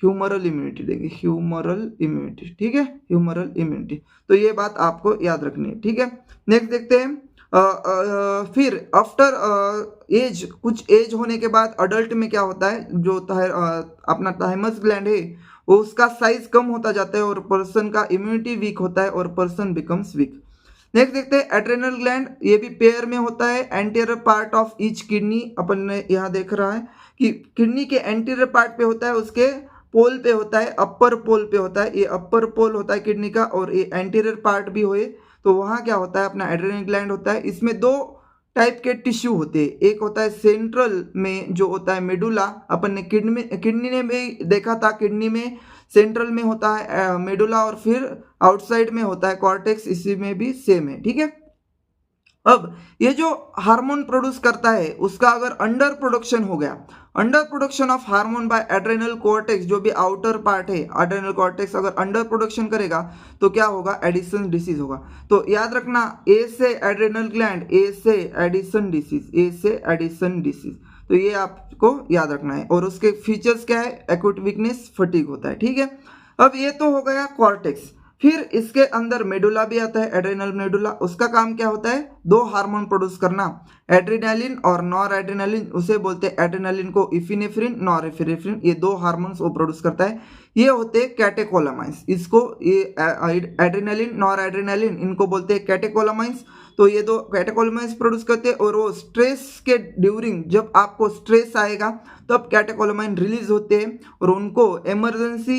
Speaker 1: ह्यूमरल इम्यूनिटी देंगे, ह्यूमरल इम्यूनिटी, ठीक है, ह्यूमरल इम्यूनिटी। तो ये बात आपको याद रखनी है, ठीक है। नेक्स्ट देखते हैं। फिर आफ्टर एज, कुछ एज होने के बाद अडल्ट में क्या होता है, जो अपना थाइमस ग्लैंड है वो उसका साइज कम होता जाता है, और पर्सन का इम्यूनिटी वीक होता है, और पर्सन बिकम्स वीक। नेक्स्ट देखते हैं एड्रेनल ग्लैंड, ये भी पेयर में होता है, anterior part of each kidney. अपन ने यहाँ देख रहा है कि किडनी के एंटीरियर पार्ट पे होता है, उसके पोल पे होता है, अपर पोल पे होता है, ये अपर पोल होता है किडनी का, और ये एंटीरियर पार्ट भी होए तो वहाँ क्या होता है, अपना एड्रेनल ग्लैंड होता है। इसमें 2 टाइप के टिश्यू होते हैं, एक होता है सेंट्रल में जो होता है मेडुला, अपन ने किडनी ने भी देखा था, किडनी में सेंट्रल में होता है मेडुला, और फिर आउटसाइड में होता है कॉर्टेक्स, इसी में भी सेम है, ठीक है। अब ये जो हार्मोन प्रोड्यूस करता है उसका अगर अंडर प्रोडक्शन हो गया, under production of hormone by adrenal cortex, जो भी आउटर पार्ट है एड्रेनल कॉर्टेक्स अगर अंडर प्रोडक्शन करेगा तो क्या होगा, एडिसन डिसीज होगा। तो याद रखना, ए से एड्रेनल ग्लैंड, ए से एडिसन डिसीज, ए से एडिसन डिसीज, तो ये आपको याद रखना है। और उसके फीचर्स क्या है, एक्यूट वीकनेस, फटीग होता है, ठीक है। अब ये तो हो गया कॉर्टेक्स। फिर इसके अंदर मेडुला भी आता है, एड्रेनल मेडुला। उसका काम क्या होता है, दो हार्मोन प्रोड्यूस करना, एड्रेनालिन और नॉर एड्रेनालिन। उसे बोलते हैं एड्रेनालिन को इफिनेफ्रिन, नॉर एफिनेफ्रिन, ये दो हार्मोन्स वो प्रोड्यूस करता है। ये होते हैं कैटेकोलामाइंस। इसको ये एड्रेनालिन, नॉर एड्रेनालिन, इनको बोलते हैं कैटेकोलामाइंस। तो ये दो कैटेकोलामाइंस प्रोड्यूस करते हैं और वो स्ट्रेस के ड्यूरिंग, जब आपको स्ट्रेस आएगा तब कैटेकोलामाइन रिलीज होते हैं और उनको इमरजेंसी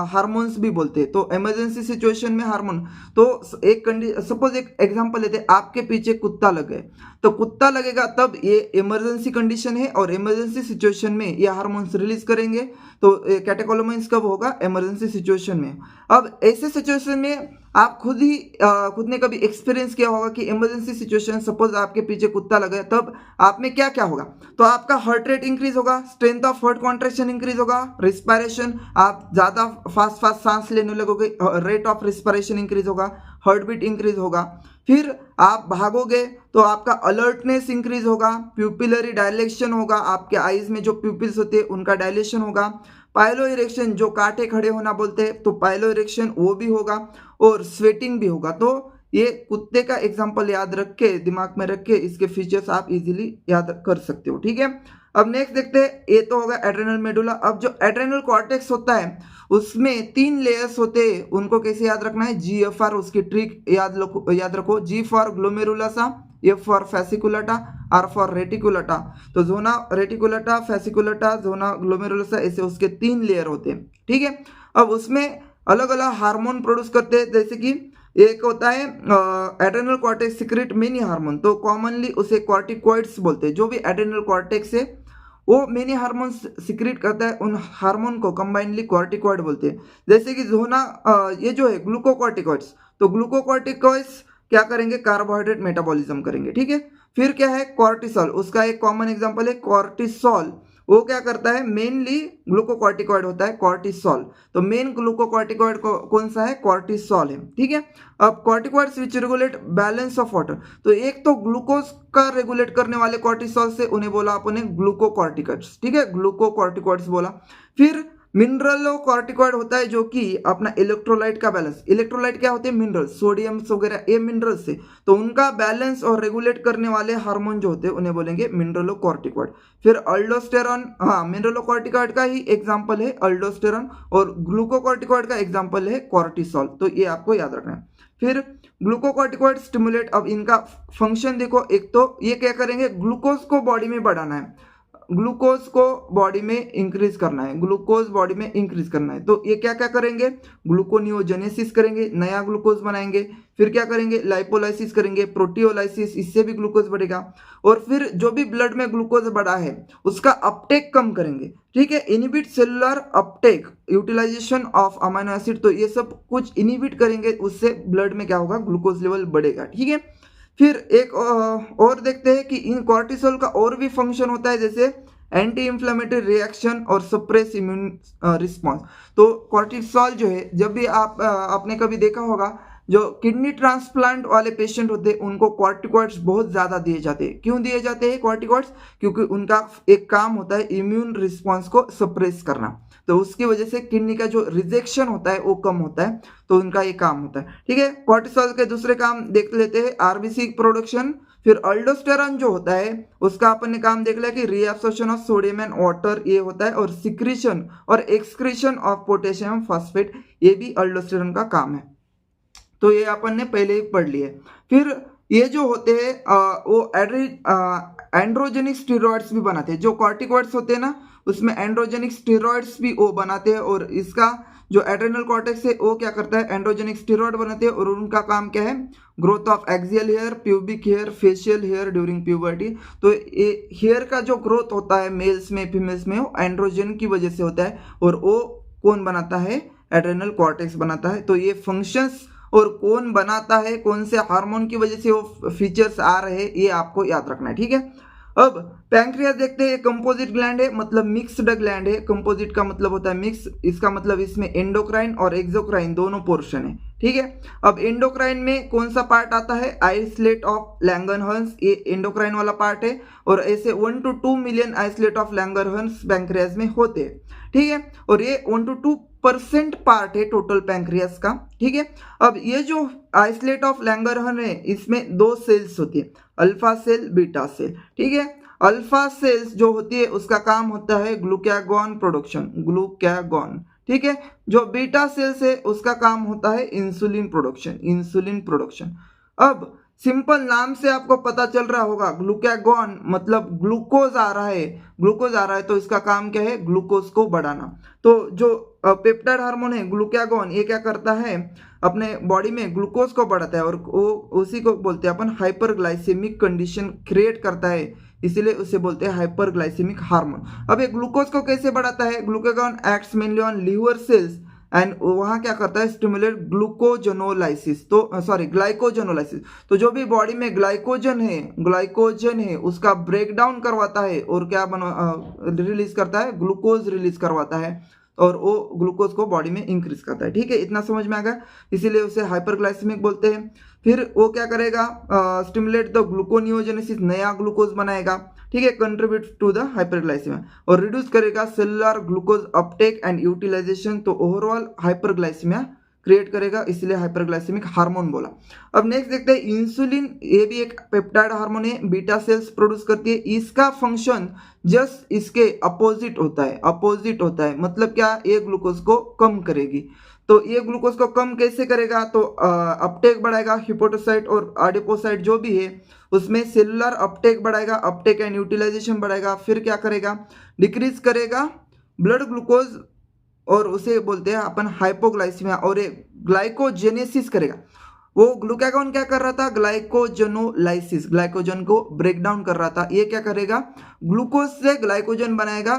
Speaker 1: हार्मोन्स भी बोलते हैं। तो इमरजेंसी सिचुएशन में हार्मोन, तो एक सपोज एक एग्जांपल लेते हैं, आपके पीछे कुत्ता लगे, तो कुत्ता लगेगा तब ये इमरजेंसी कंडीशन है और इमरजेंसी सिचुएशन में ये हार्मोन्स रिलीज करेंगे। तो कैटेकोलामाइंस कब होगा, इमरजेंसी सिचुएशन में। अब ऐसे सिचुएशन में आप खुद ने कभी एक्सपीरियंस किया होगा कि इमरजेंसी सिचुएशन, सपोज आपके पीछे कुत्ता लगा, तब आप में क्या क्या होगा, तो आपका हार्ट रेट इंक्रीज होगा, strength of heart contraction increase होगा, रिस्पायरेशन, आप ज्यादा फास्ट फास्ट सांस लेने लगोगे, रेट ऑफ रिस्पायरेशन इंक्रीज होगा, हार्ट बीट इंक्रीज होगा। फिर आप भागोगे तो आपका अलर्टनेस इंक्रीज होगा, प्यूपिलरी डायलेशन होगा, आपके आईज में जो प्यूपिल्स होते हैं उनका डायलेशन होगा, पाइलो इरेक्शन, जो कांटे खड़े होना बोलते हैं, तो पाइलो इरेक्शन वो भी होगा, और स्वेटिंग भी होगा। तो ये कुत्ते का एग्जांपल याद रख के, दिमाग में रख के इसके फीचर्स आप इजीली याद कर सकते हो, ठीक है। अब नेक्स्ट देखते हैं, ये तो होगा एड्रेनल मेडुला। अब जो एड्रेनल कॉर्टेक्स होता है उसमें 3 लेयर्स होते हैं, उनको कैसे याद रखना है, GFR, उसकी ट्रिक याद रखो, G for glomerulosa, F for fasciculata, R for reticulata. तो जोना रेटिकुलाटा, फैसिकुलाटा, जोना ग्लोमेरुलसा, ऐसे उसके 3 लेयर होते हैं, ठीक है। अब उसमें अलग अलग हार्मोन प्रोड्यूस करते हैं, जैसे कि एक होता है adrenal cortex secrete many hormone, तो कॉमनली उसे कॉर्टिकॉइड्स बोलते हैं। जो भी एड्रेनल कॉर्टेक्स है वो मेनी हार्मोन सिक्रेट करता है, उन हार्मोन को कंबाइनली कॉर्टिकॉइड बोलते हैं। जैसे कि जोना ये जो है ग्लूकोकॉर्टिकॉइड्स, तो ग्लूकोकॉर्टिकॉइड्स क्या करेंगे, कार्बोहाइड्रेट मेटाबॉलिज्म करेंगे, ठीक है। फिर क्या है, कॉर्टिसोल, उसका एक कॉमन एग्जांपल है कॉर्टिसोल, वो क्या करता है, मेनली ग्लूकोकॉर्टिकॉइड होता है कॉर्टिसोल। तो मेन ग्लूकोकॉर्टिकॉइड कौन सा है, कॉर्टिसोल है, ठीक है। अब corticoids which regulate balance of water, तो एक तो ग्लूकोज का रेगुलेट करने वाले कॉर्टिसोल से, उन्हें बोला आपने ग्लूकोकॉर्टिकॉइड्स, ठीक है, ग्लूकोकॉर्टिकॉइड्स बोला। फिर मिनरलोकॉर्टिकॉइड होता है जो कि अपना इलेक्ट्रोलाइट का बैलेंस, इलेक्ट्रोलाइट क्या होते हैं, मिनरल्स, सोडियम वगैरह, ये मिनरल्स से, तो उनका बैलेंस और रेगुलेट करने वाले हार्मोन जो होते हैं उन्हें बोलेंगे मिनरलोकॉर्टिकॉइड। फिर अल्डोस्टेरॉन, हाँ, मिनरलोकॉर्टिकॉइड का ही एग्जांपल है अल्डोस्टेरॉन, और ग्लूकोकॉर्टिकॉइड का एग्जांपल है कॉर्टिसोल, तो ये आपको याद रखना है। फिर ग्लूकोकॉर्टिकॉइड स्टिमुलेट, अब इनका फंक्शन देखो, एक तो ये क्या करेंगे, ग्लूकोज को बॉडी में बढ़ाना है, ग्लूकोज को बॉडी में इंक्रीज करना है, ग्लूकोज बॉडी में इंक्रीज करना है, तो ये क्या क्या करेंगे, ग्लूकोनियोजेनेसिस करेंगे, नया ग्लूकोज बनाएंगे। फिर क्या करेंगे, लाइपोलाइसिस करेंगे, प्रोटियोलाइसिस, इससे भी ग्लूकोज बढ़ेगा। और फिर जो भी ब्लड में ग्लूकोज बढ़ा है उसका अपटेक कम करेंगे, ठीक है, inhibit cellular uptake, utilization of amino acid, तो ये सब कुछ इनिबिट करेंगे, उससे ब्लड में क्या होगा, ग्लूकोज लेवल बढ़ेगा, ठीक है। फिर एक और देखते हैं कि इन कॉर्टिसोल का और भी फंक्शन होता है, जैसे एंटी इंफ्लेमेटरी रिएक्शन और सप्रेस इम्यून रिस्पॉन्स। तो कॉर्टिसोल जो है, जब भी आपने कभी देखा होगा, जो किडनी ट्रांसप्लांट वाले पेशेंट होते हैं उनको कॉर्टिकॉइड्स बहुत ज़्यादा दिए जाते हैं। क्यों दिए जाते हैं कॉर्टिकॉइड्स, क्योंकि उनका एक काम होता है इम्यून रिस्पॉन्स को सप्रेस करना, तो उसकी वजह से किडनी का जो रिजेक्शन होता है वो कम होता है, तो उनका ये काम होता है, ठीक है। कॉर्टिसोल के दूसरे काम देख लेते हैं, आरबीसी प्रोडक्शन। फिर अल्डोस्टेरॉन जो होता है उसका अपन ने काम देख लिया कि reabsorption of sodium and water ये होता है, और सिक्रीशन और एक्सक्रीशन ऑफ पोटेशियम फॉस्फेट, ये भी अल्डोस्टेरॉन का काम है, तो ये अपन ने पहले ही पढ़ लिया। फिर ये जो होते हैं वो एंड्रोजेनिक स्टेरॉइड्स भी बनाते हैं, जो कॉर्टिकॉइड्स होते हैं ना उसमें एंड्रोजेनिक स्टेरॉइड्स भी वो बनाते हैं, और इसका जो एड्रेनल कॉर्टेक्स है वो क्या करता है, एंड्रोजेनिक स्टेरॉइड बनाते हैं, और उनका काम क्या है, growth of axial hair, pubic hair, facial hair during puberty. तो ये हेयर का जो ग्रोथ होता है मेल्स में फीमेल्स में वो एंड्रोजन की वजह से होता है, और वो कौन बनाता है, एड्रेनल कॉर्टेक्स बनाता है। तो ये फंक्शंस और कौन बनाता है, कौन से हार्मोन की वजह से वो फीचर्स आ रहे हैं, ये आपको याद रखना है, ठीक है। अब पैंक्रियास देखते हैं, कंपोजिट ग्लैंड है, मतलब मिक्स्ड ग्लैंड है। कंपोजिट का मतलब होता है मिक्स, इसका मतलब इसमें एंडोक्राइन और एक्सोक्राइन दोनों पोर्शन है, ठीक है। अब एंडोक्राइन में कौन सा पार्ट आता है, आइसलेट ऑफ लैंगरहंस, ये एंडोक्राइन वाला पार्ट है। और ऐसे 1 to 2 million islet of Langerhans pancreas में होते हैं, ठीक है। और ये 1 to 2% पार्ट है टोटल पैंक्रियास का, ठीक है। अब ये जो आइसलेट ऑफ लैंगरहंस है, इसमें दो सेल्स होती है, अल्फा सेल, बीटा सेल, ठीक है। अल्फा सेल्स जो होती है उसका काम होता है ग्लूकागॉन प्रोडक्शन, ग्लूकागॉन, ठीक है। जो बीटा सेल्स है उसका काम होता है इंसुलिन प्रोडक्शन, इंसुलिन प्रोडक्शन। अब सिंपल नाम से आपको पता चल रहा होगा, ग्लूकागॉन मतलब ग्लूकोज आ रहा है, ग्लूकोज आ रहा है तो इसका काम क्या है, ग्लूकोज को बढ़ाना। तो जो पेप्टाइड हार्मोन है ग्लूकागॉन, ये क्या करता है, अपने बॉडी में ग्लूकोज को बढ़ाता है और वो उसी को बोलते हैं अपन हाइपरग्लाइसेमिक कंडीशन क्रिएट करता है, इसीलिए उसे बोलते हैं हाइपरग्लाइसेमिक हार्मोन। अब ये ग्लूकोज को कैसे बढ़ाता है, glucagon acts mainly on liver cells and वहाँ क्या करता है, स्टिमुलेट ग्लूकोजोनोलाइसिस, तो सॉरी ग्लाइकोजोनोलाइसिस। तो जो भी बॉडी में ग्लाइकोजन है उसका ब्रेक डाउन करवाता है और क्या रिलीज करता है, ग्लूकोज रिलीज करवाता है और वो ग्लूकोज को बॉडी में इंक्रीज करता है, ठीक है। इतना समझ में आ गया, इसीलिए उसे हाइपरग्लाइसेमिक बोलते हैं। फिर वो क्या करेगा, स्टिमुलेट द ग्लूकोनियोजेनेसिस, नया ग्लूकोज बनाएगा, ठीक है, कंट्रीब्यूट टू द हाइपरग्लाइसेमिया, और रिड्यूस करेगा cellular glucose uptake and utilization, तो ओवरऑल हाइपरग्लाइसेमिया क्रिएट करेगा, इसलिए हाइपरग्लाइसेमिक हार्मोन बोला। अब नेक्स्ट देखते हैं इंसुलिन, ये भी एक पेप्टाइड हार्मोन है, बीटा सेल्स प्रोड्यूस करती है। इसका फंक्शन जस्ट इसके अपोजिट होता है, अपोजिट होता है, मतलब क्या, ये ग्लूकोज को कम करेगी। तो ये ग्लूकोज को कम कैसे करेगा, तो अपटेक बढ़ाएगा, हिपोटोसाइट और एडिपोसाइट जो भी है उसमें सेलुलर अपटेक बढ़ाएगा, अपटेक एंड यूटिलाइजेशन बढ़ाएगा। फिर क्या करेगा, डिक्रीज करेगा ब्लड ग्लूकोज और उसे बोलते हैं अपन हाइपोग्लाइसीमिया, और ये ग्लाइकोजेनेसिस करेगा। वो ग्लूकागॉन क्या कर रहा था, ग्लाइकोजोनोलाइसिस, ग्लाइकोजन को ब्रेक डाउन कर रहा था, ये क्या करेगा, ग्लूकोज से ग्लाइकोजन बनाएगा,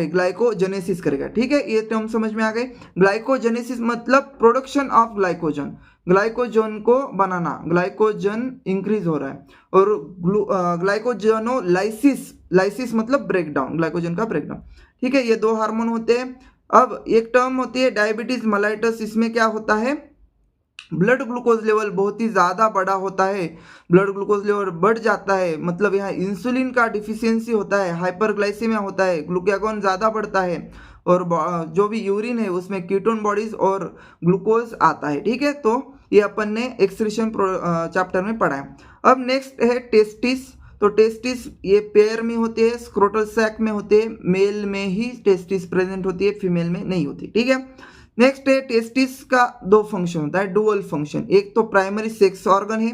Speaker 1: ग्लाइकोजेनेसिस करेगा, ठीक है। ये टर्म समझ में आ गए। ग्लाइकोजेनेसिस मतलब प्रोडक्शन ऑफ ग्लाइकोजन, ग्लाइकोजन को बनाना, ग्लाइकोजन इंक्रीज हो रहा है। और ग्लाइकोजोनोलाइसिस, लाइसिस मतलब ब्रेक डाउन, ग्लाइकोजन का ब्रेक डाउन, ठीक है। ये दो हार्मोन होते हैं। अब एक टर्म होती है डायबिटीज मेलाइटस, इसमें क्या होता है, ब्लड ग्लूकोज लेवल बहुत ही ज़्यादा बड़ा होता है, ब्लड ग्लूकोज लेवल बढ़ जाता है, मतलब यहाँ इंसुलिन का डिफिशियंसी होता है, हाइपरग्लाइसेमिया होता है, ग्लूकागॉन ज़्यादा बढ़ता है और जो भी यूरिन है उसमें कीटोन बॉडीज और ग्लूकोज आता है, ठीक है। तो ये अपन ने एक्सक्रीशन चैप्टर में पढ़ा है। अब नेक्स्ट है टेस्टिस, तो टेस्टिस ये पेयर में होते हैं, स्क्रोटल सैक में होते हैं, मेल में ही टेस्टिस प्रेजेंट होती है, फीमेल में नहीं होती, ठीक है। नेक्स्ट है टेस्टिस का दो फंक्शन होता है, डुअल फंक्शन, एक तो प्राइमरी सेक्स ऑर्गन है,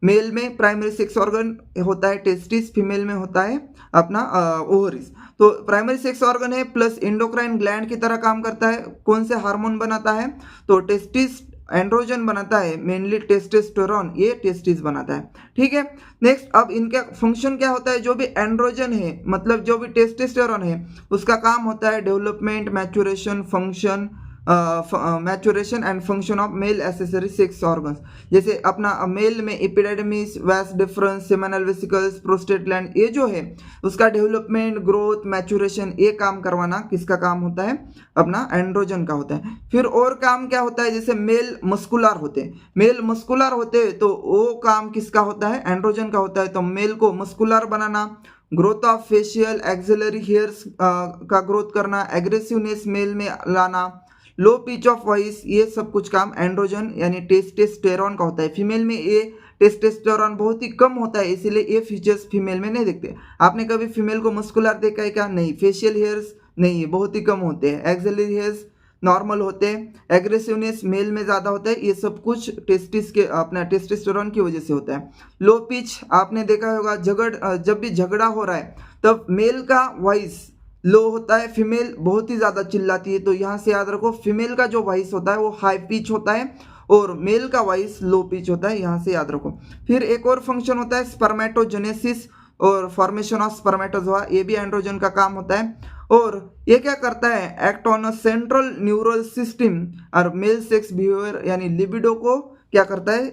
Speaker 1: मेल में प्राइमरी सेक्स ऑर्गन होता है टेस्टिस, फीमेल में होता है अपना ओवरीज। तो प्राइमरी सेक्स ऑर्गन है प्लस एंडोक्राइन ग्लैंड की तरह काम करता है, कौन से हार्मोन बनाता है, तो टेस्टिस एंड्रोजन बनाता है, मेनली टेस्टोस्टेरोन, ये टेस्टिस बनाता है, ठीक है। नेक्स्ट, अब इनका फंक्शन क्या होता है, जो भी एंड्रोजन है मतलब जो भी टेस्टोस्टेरोन है उसका काम होता है development, maturation, function, maturation and function of male accessory sex organs, जैसे अपना मेल में epididymis, vas deferens, seminal vesicles, prostate gland, ये जो है उसका डेवलपमेंट, ग्रोथ, मैच्योरेशन, ये काम करवाना किसका काम होता है, अपना एंड्रोजन का होता है। फिर और काम क्या होता है, जैसे मेल मस्कुलर होते हैं, मेल मस्कुलर होते हैं तो वो काम किसका होता है, एंड्रोजन का होता है। तो मेल को muscular banana, growth of facial axillary hairs का ग्रोथ करना, एग्रेसिवनेस मेल में लाना, लो पिच ऑफ वॉइस, ये सब कुछ काम एंड्रोजन यानी टेस्टोस्टेरोन का होता है। फीमेल में ये टेस्टोस्टेरोन बहुत ही कम होता है, इसीलिए ये फीचर्स फीमेल में नहीं दिखते। आपने कभी फीमेल को मस्कुलर देखा है क्या, नहीं। फेशियल हेयर्स नहीं है, बहुत ही कम होते हैं। एक्सिलरी हेयर्स नॉर्मल होते हैं। एग्रेसिवनेस मेल में ज़्यादा होता है, ये सब कुछ टेस्टिस के अपना टेस्टोस्टेरोन की वजह से होता है। लो पिच आपने देखा होगा, जब भी झगड़ा हो रहा है तब मेल का वॉइस लो होता है, फीमेल बहुत ही ज़्यादा चिल्लाती है। तो यहाँ से याद रखो, फीमेल का जो वॉइस होता है वो हाई पिच होता है और मेल का वॉइस लो पिच होता है, यहाँ से याद रखो। फिर एक और फंक्शन होता है स्पर्मेटोजेनेसिस, और फॉर्मेशन ऑफ स्पर्मेटोजोआ, ये भी एंड्रोजन का काम होता है। और ये क्या करता है, act on a central neural system और मेल सेक्स बिहेवियर यानी लिबिडो को क्या करता है,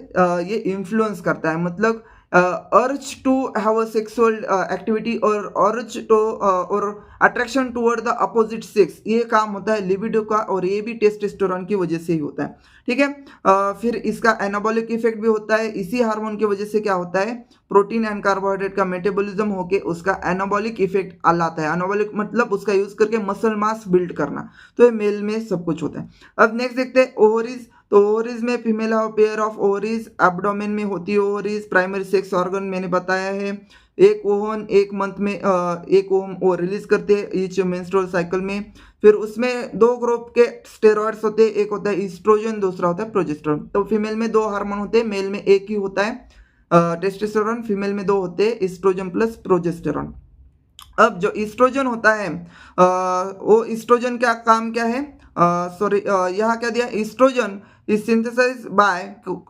Speaker 1: ये इन्फ्लुएंस करता है, मतलब urge to have a sexual activity और अर्ज टू और attraction toward the opposite sex, ये काम होता है लिबिडो का, और ये भी टेस्टोस्टेरोन की वजह से ही होता है। ठीक है, फिर इसका एनाबॉलिक इफेक्ट भी होता है, इसी हार्मोन की वजह से क्या होता है, प्रोटीन एंड कार्बोहाइड्रेट का मेटाबॉलिज्म होके उसका एनाबॉलिक इफेक्ट लाता है। एनाबॉलिक मतलब उसका यूज करके मसल मास बिल्ड करना, तो ये मेल में सब कुछ होता है। अब नेक्स्ट देखते हैं ओवरीज। तो ओवरीज में female have pair of ovaries, abdomen में होती है ओवरीज, प्राइमरी सेक्स ऑर्गन मैंने बताया है, एक ओवन एक मंथ में एक ओवम वो रिलीज करते हैं ईच मेंस्ट्रुअल साइकिल में। फिर उसमें दो ग्रुप के स्टेरॉइड्स होते हैं, एक होता है ईस्ट्रोजन, दूसरा होता है प्रोजेस्टेरोन। तो फीमेल में दो हार्मोन होते हैं, मेल में एक ही होता है टेस्टोस्टेरोन, फीमेल में दो होते हैं ईस्ट्रोजन प्लस प्रोजेस्टेरोन। अब जो ईस्ट्रोजन होता है वो ईस्ट्रोजन का काम क्या है, सॉरी यहाँ क्या दिया, estrogen is synthesize by,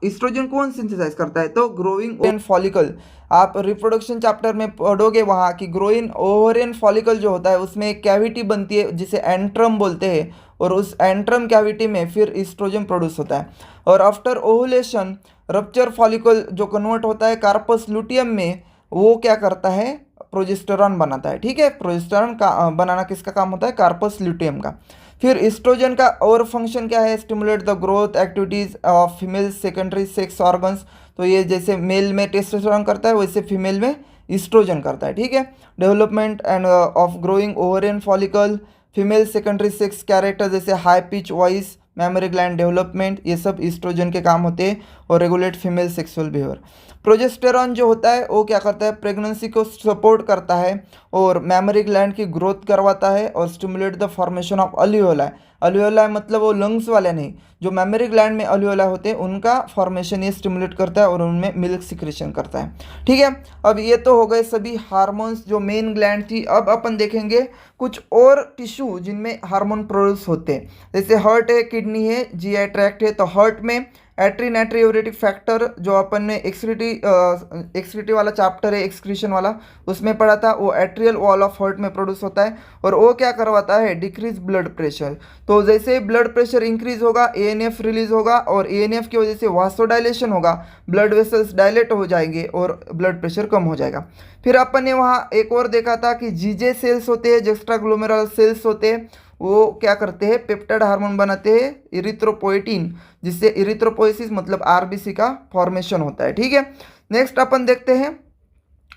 Speaker 1: estrogen कौन सिंथेसाइज करता है, तो ग्रोइंग ओवेरियन फॉलिकल। आप रिप्रोडक्शन चैप्टर में पढ़ोगे वहाँ की ग्रोइंग ओवेरियन फॉलिकल जो होता है उसमें एक कैविटी बनती है जिसे एंट्रम बोलते हैं, और उस एंट्रम कैविटी में फिर ईस्ट्रोजन प्रोड्यूस होता है। और आफ्टर ओवुलेशन रप्चर फॉलिकल जो कन्वर्ट होता है कार्पस लुटियम में, वो क्या करता है, प्रोजेस्टेरॉन बनाता है। ठीक है, प्रोजेस्टेरॉन का बनाना किसका काम होता है, कार्पस ल्यूटियम का। फिर एस्ट्रोजन का और फंक्शन क्या है, stimulate the growth activities of female secondary sex organs. तो ये जैसे मेल में टेस्टोस्टेरोन करता है वैसे फीमेल में एस्ट्रोजन करता है। ठीक है, development and of growing ovarian follicle, female secondary sex character जैसे high pitch voice, memory gland development, ये सब एस्ट्रोजन के काम होते हैं, और regulate female sexual behaviour. Progesterone जो होता है वो क्या करता है, प्रेगनेंसी को सपोर्ट करता है और मेमोरी ग्लैंड की ग्रोथ करवाता है, और stimulate the formation of alveoli. Alveoli मतलब वो लंग्स वाले नहीं, जो मेमोरी ग्लैंड में अल्वियोलाई होते हैं उनका फॉर्मेशन ये स्टिमुलेट करता है और उनमें मिल्क सिक्रेशन करता है। ठीक है, अब ये तो हो गए सभी हार्मोन्स जो मेन ग्लैंड थी। अब अपन देखेंगे कुछ और टिश्यू जिनमें हार्मोन प्रोड्यूस होते हैं, जैसे हार्ट है, किडनी है, जीआई ट्रैक्ट है। तो हार्ट में एट्री नाइट्रियोरेटिक फैक्टर जो अपन ने एक्सक्रीटी वाला चैप्टर है एक्सक्रीशन वाला उसमें पढ़ा था, वो एट्रियल वॉल ऑफ हार्ट में प्रोड्यूस होता है, और वो क्या करवाता है, डिक्रीज ब्लड प्रेशर। तो जैसे ब्लड प्रेशर इंक्रीज होगा एएनएफ रिलीज होगा, और एएनएफ की वजह से वासोडाइलेशन होगा, ब्लड वेसल्स डायलेट हो जाएंगे और ब्लड प्रेशर कम हो जाएगा। फिर अपन ने वहाँ एक और देखा था कि जीजे सेल्स होते हैं, एक्स्ट्रा ग्लोमेरुलर सेल्स होते हैं, वो क्या करते हैं, पेप्टाइड हार्मोन बनाते हैं इरिथ्रोपोएटिन, जिससे इरिथ्रोपोएसिस मतलब आरबीसी का फॉर्मेशन होता है। ठीक है, नेक्स्ट अपन देखते हैं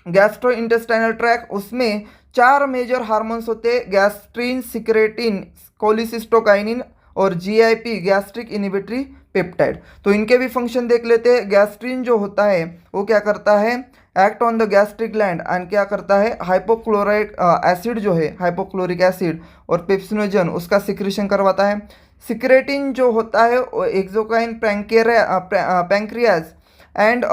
Speaker 1: गैस्ट्रो इंटेस्टाइनल ट्रैक, उसमें 4 मेजर हार्मोन्स होते हैं, गैस्ट्रीन, सिक्रेटिन, कोलिसिस्टोकाइनिन और जीआईपी गैस्ट्रिक इनिबिटरी पेप्टाइड। तो इनके भी फंक्शन देख लेते हैं। गैस्ट्रीन जो होता है वो क्या करता है, act on the gastric gland and क्या करता है, हाइपोक्लोराइक एसिड जो है हाइपोक्लोरिक एसिड और पेप्सिनोजन उसका सिक्रेशन करवाता है। सिक्रेटिन जो होता है वो exocrine pancreas and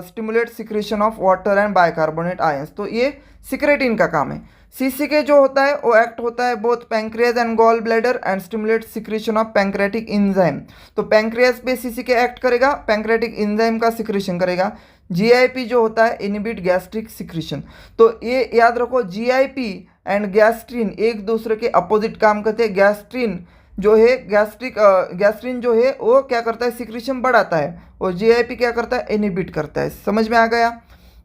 Speaker 1: stimulate secretion of water and bicarbonate ions. तो ये सिक्रेटिन का काम है। सीसीके जो होता है वो एक्ट होता है both pancreas and gall bladder and stimulate secretion of pancreatic enzyme. तो पैंक्रियाज पे सीसीके एक्ट करेगा, पैंक्रेटिक इंजाइम का सिक्रेशन करेगा। जीआईपी जो होता है इनिबिट गैस्ट्रिक सिक्रेशन। तो ये याद रखो, जीआईपी एंड गैस्ट्रिन एक दूसरे के अपोजिट काम करते हैं। गैस्ट्रिन जो है गैस्ट्रिन जो है वो क्या करता है, सिक्रेशन बढ़ाता है, और जीआईपी क्या करता है, इनिबिट करता है। समझ में आ गया।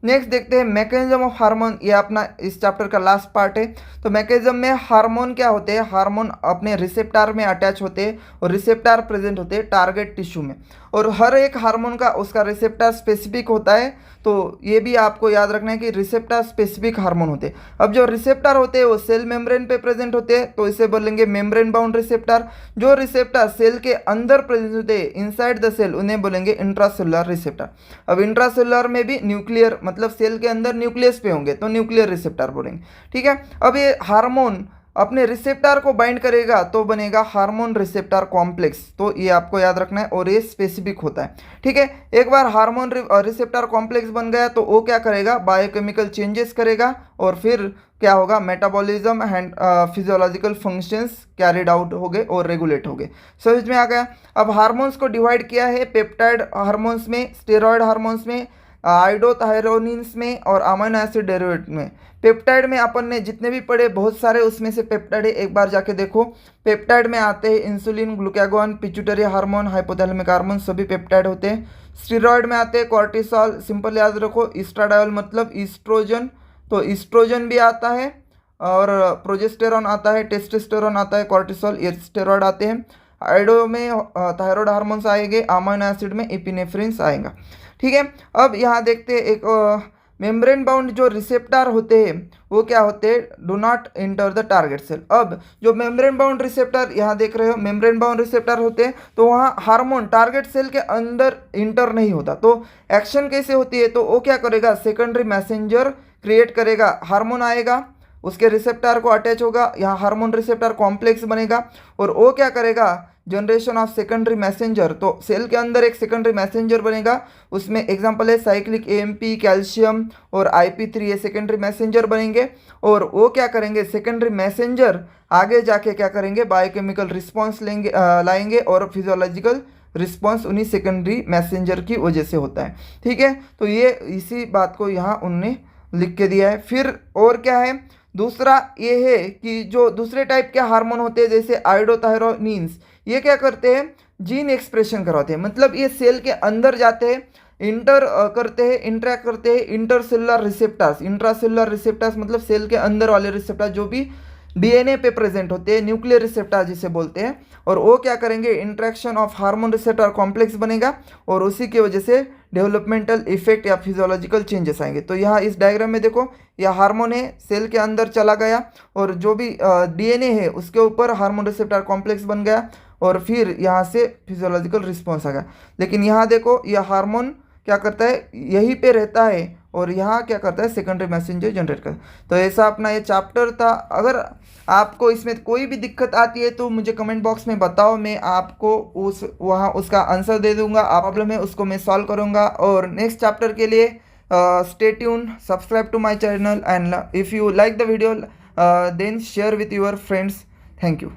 Speaker 1: नेक्स्ट देखते हैं मैकेनिज्म ऑफ हार्मोन, ये अपना इस चैप्टर का लास्ट पार्ट है। तो मैकेनिज्म में हार्मोन क्या होते हैं, हार्मोन अपने रिसेप्टार में अटैच होते हैं और रिसेप्टार प्रेजेंट होते हैं टारगेट टिश्यू में, और हर एक हार्मोन का उसका रिसेप्टार स्पेसिफिक होता है। तो ये भी आपको याद रखना है कि रिसेप्टार स्पेसिफिक हार्मोन होते हैं। अब जो रिसेप्टार होते हैं वो सेल मेम्ब्रेन पे प्रेजेंट होते हैं, तो इसे बोलेंगे मेम्ब्रेन बाउंड रिसेप्टार। जो रिसेप्टार सेल के अंदर प्रेजेंट होते हैं इनसाइड द सेल, उन्हें बोलेंगे इंट्रासेलुलर रिसेप्टार। अब इंट्रासेलुलर में भी न्यूक्लियर मतलब सेल के अंदर न्यूक्लियस पे होंगे तो न्यूक्लियर रिसेप्टार बोलेंगे। ठीक है, अब ये हार्मोन अपने रिसेप्टार को बाइंड करेगा तो बनेगा हार्मोन रिसेप्टार कॉम्प्लेक्स। तो ये आपको याद रखना है और ये स्पेसिफिक होता है। ठीक है, एक बार हार्मोन रिसेप्टार कॉम्प्लेक्स बन गया तो वो क्या करेगा, बायोकेमिकल चेंजेस करेगा, और फिर क्या होगा, metabolism and physiological functions carried out हो गए और रेगुलेट हो गए। समझ में आ गया। अब हार्मोन्स को डिवाइड किया है पेप्टाइड हार्मोन्स में, स्टेरॉयड हार्मोन्स में, आइडोथायरोनिन्स में और अमीनो एसिड डेरिवेटिव में। पेप्टाइड में अपन ने जितने भी पढ़े बहुत सारे उसमें से पेप्टाइड है, एक बार जाके देखो। पेप्टाइड में आते हैं insulin, glucagon, pituitary hormone, hypothalamic hormone, सभी पेप्टाइड होते हैं। स्टीरॉयड में आते हैं कॉर्टिसोल, सिंपल याद रखो, इस्ट्राडायोल मतलब ईस्ट्रोजन, तो ईस्ट्रोजन भी आता है, और प्रोजेस्टेरॉन आता है, टेस्टोस्टेरॉन आता है, कॉर्टिसोल, ये स्टेरॉयड आते हैं। आइडो में थायराइड हार्मोन्स आएंगे, अमीनो एसिड में एपिनेफ्रिन आएगा। ठीक है, अब यहाँ देखते हैं एक मेम्ब्रेन बाउंड जो रिसेप्टर होते हैं वो क्या होते हैं, do not enter the target cell. अब जो मेम्ब्रेन बाउंड रिसेप्टर यहाँ देख रहे हो, मेम्ब्रेन बाउंड रिसेप्टर होते हैं तो वहाँ हार्मोन टारगेट सेल के अंदर इंटर नहीं होता, तो एक्शन कैसे होती है, तो वो क्या करेगा, सेकेंडरी मैसेंजर क्रिएट करेगा, हार्मोन आएगा, उसके रिसेप्टर को अटैच होगा, यहाँ हार्मोन रिसेप्टर कॉम्प्लेक्स बनेगा, और वो क्या करेगा, जनरेशन ऑफ सेकेंडरी मैसेंजर, तो सेल के अंदर एक सेकेंडरी मैसेंजर बनेगा, उसमें एग्जांपल है साइक्लिक एएमपी, कैल्शियम और IP3, ये सेकेंडरी मैसेंजर बनेंगे, और वो क्या करेंगे, सेकेंडरी मैसेंजर आगे जाके क्या करेंगे, बायोकेमिकल रिस्पॉन्स लेंगे, लाएंगे, और फिजियोलॉजिकल रिस्पॉन्स उन्हीं सेकेंडरी मैसेंजर की वजह से होता है। ठीक है, तो ये इसी बात को यहाँ उनने लिख के दिया है। फिर और क्या है, दूसरा ये है कि जो दूसरे टाइप के हार्मोन होते हैं जैसे आइडोथायरोनिन्स, ये क्या करते हैं, जीन एक्सप्रेशन करवाते हैं, मतलब ये सेल के अंदर जाते हैं, इंटर करते हैं, इंटरेक्ट करते हैं इंटरसेलुलर रिसेप्टर्स, इंट्रासेलुलर रिसेप्टर्स मतलब सेल के अंदर वाले रिसेप्टर जो भी DNA पे प्रेजेंट होते हैं, न्यूक्लियर रिसेप्टर जिसे बोलते हैं, और वो क्या करेंगे, interaction of hormone receptor complex बनेगा, और उसी की वजह से डेवलपमेंटल इफेक्ट या फिजियोलॉजिकल चेंजेस आएंगे। तो यहाँ इस डायग्राम में देखो, यह हार्मोन है, सेल के अंदर चला गया, और जो भी DNA है उसके ऊपर हार्मोन रिसेप्टर कॉम्प्लेक्स बन गया, और फिर यहाँ से फिजियोलॉजिकल रिस्पॉन्स आ गया। लेकिन यहाँ देखो, यह हार्मोन क्या करता है, यहीं पे रहता है, और यहाँ क्या करता है, सेकेंडरी मैसेंजर जनरेट करता है। तो ऐसा अपना ये चैप्टर था। अगर आपको इसमें कोई भी दिक्कत आती है तो मुझे कमेंट बॉक्स में बताओ, मैं आपको वहाँ उसका आंसर दे दूंगा, प्रॉब्लम है उसको मैं सॉल्व करूँगा। और नेक्स्ट चैप्टर के लिए stay tune, subscribe to my channel, and if you like the video then share with your friends. Thank you.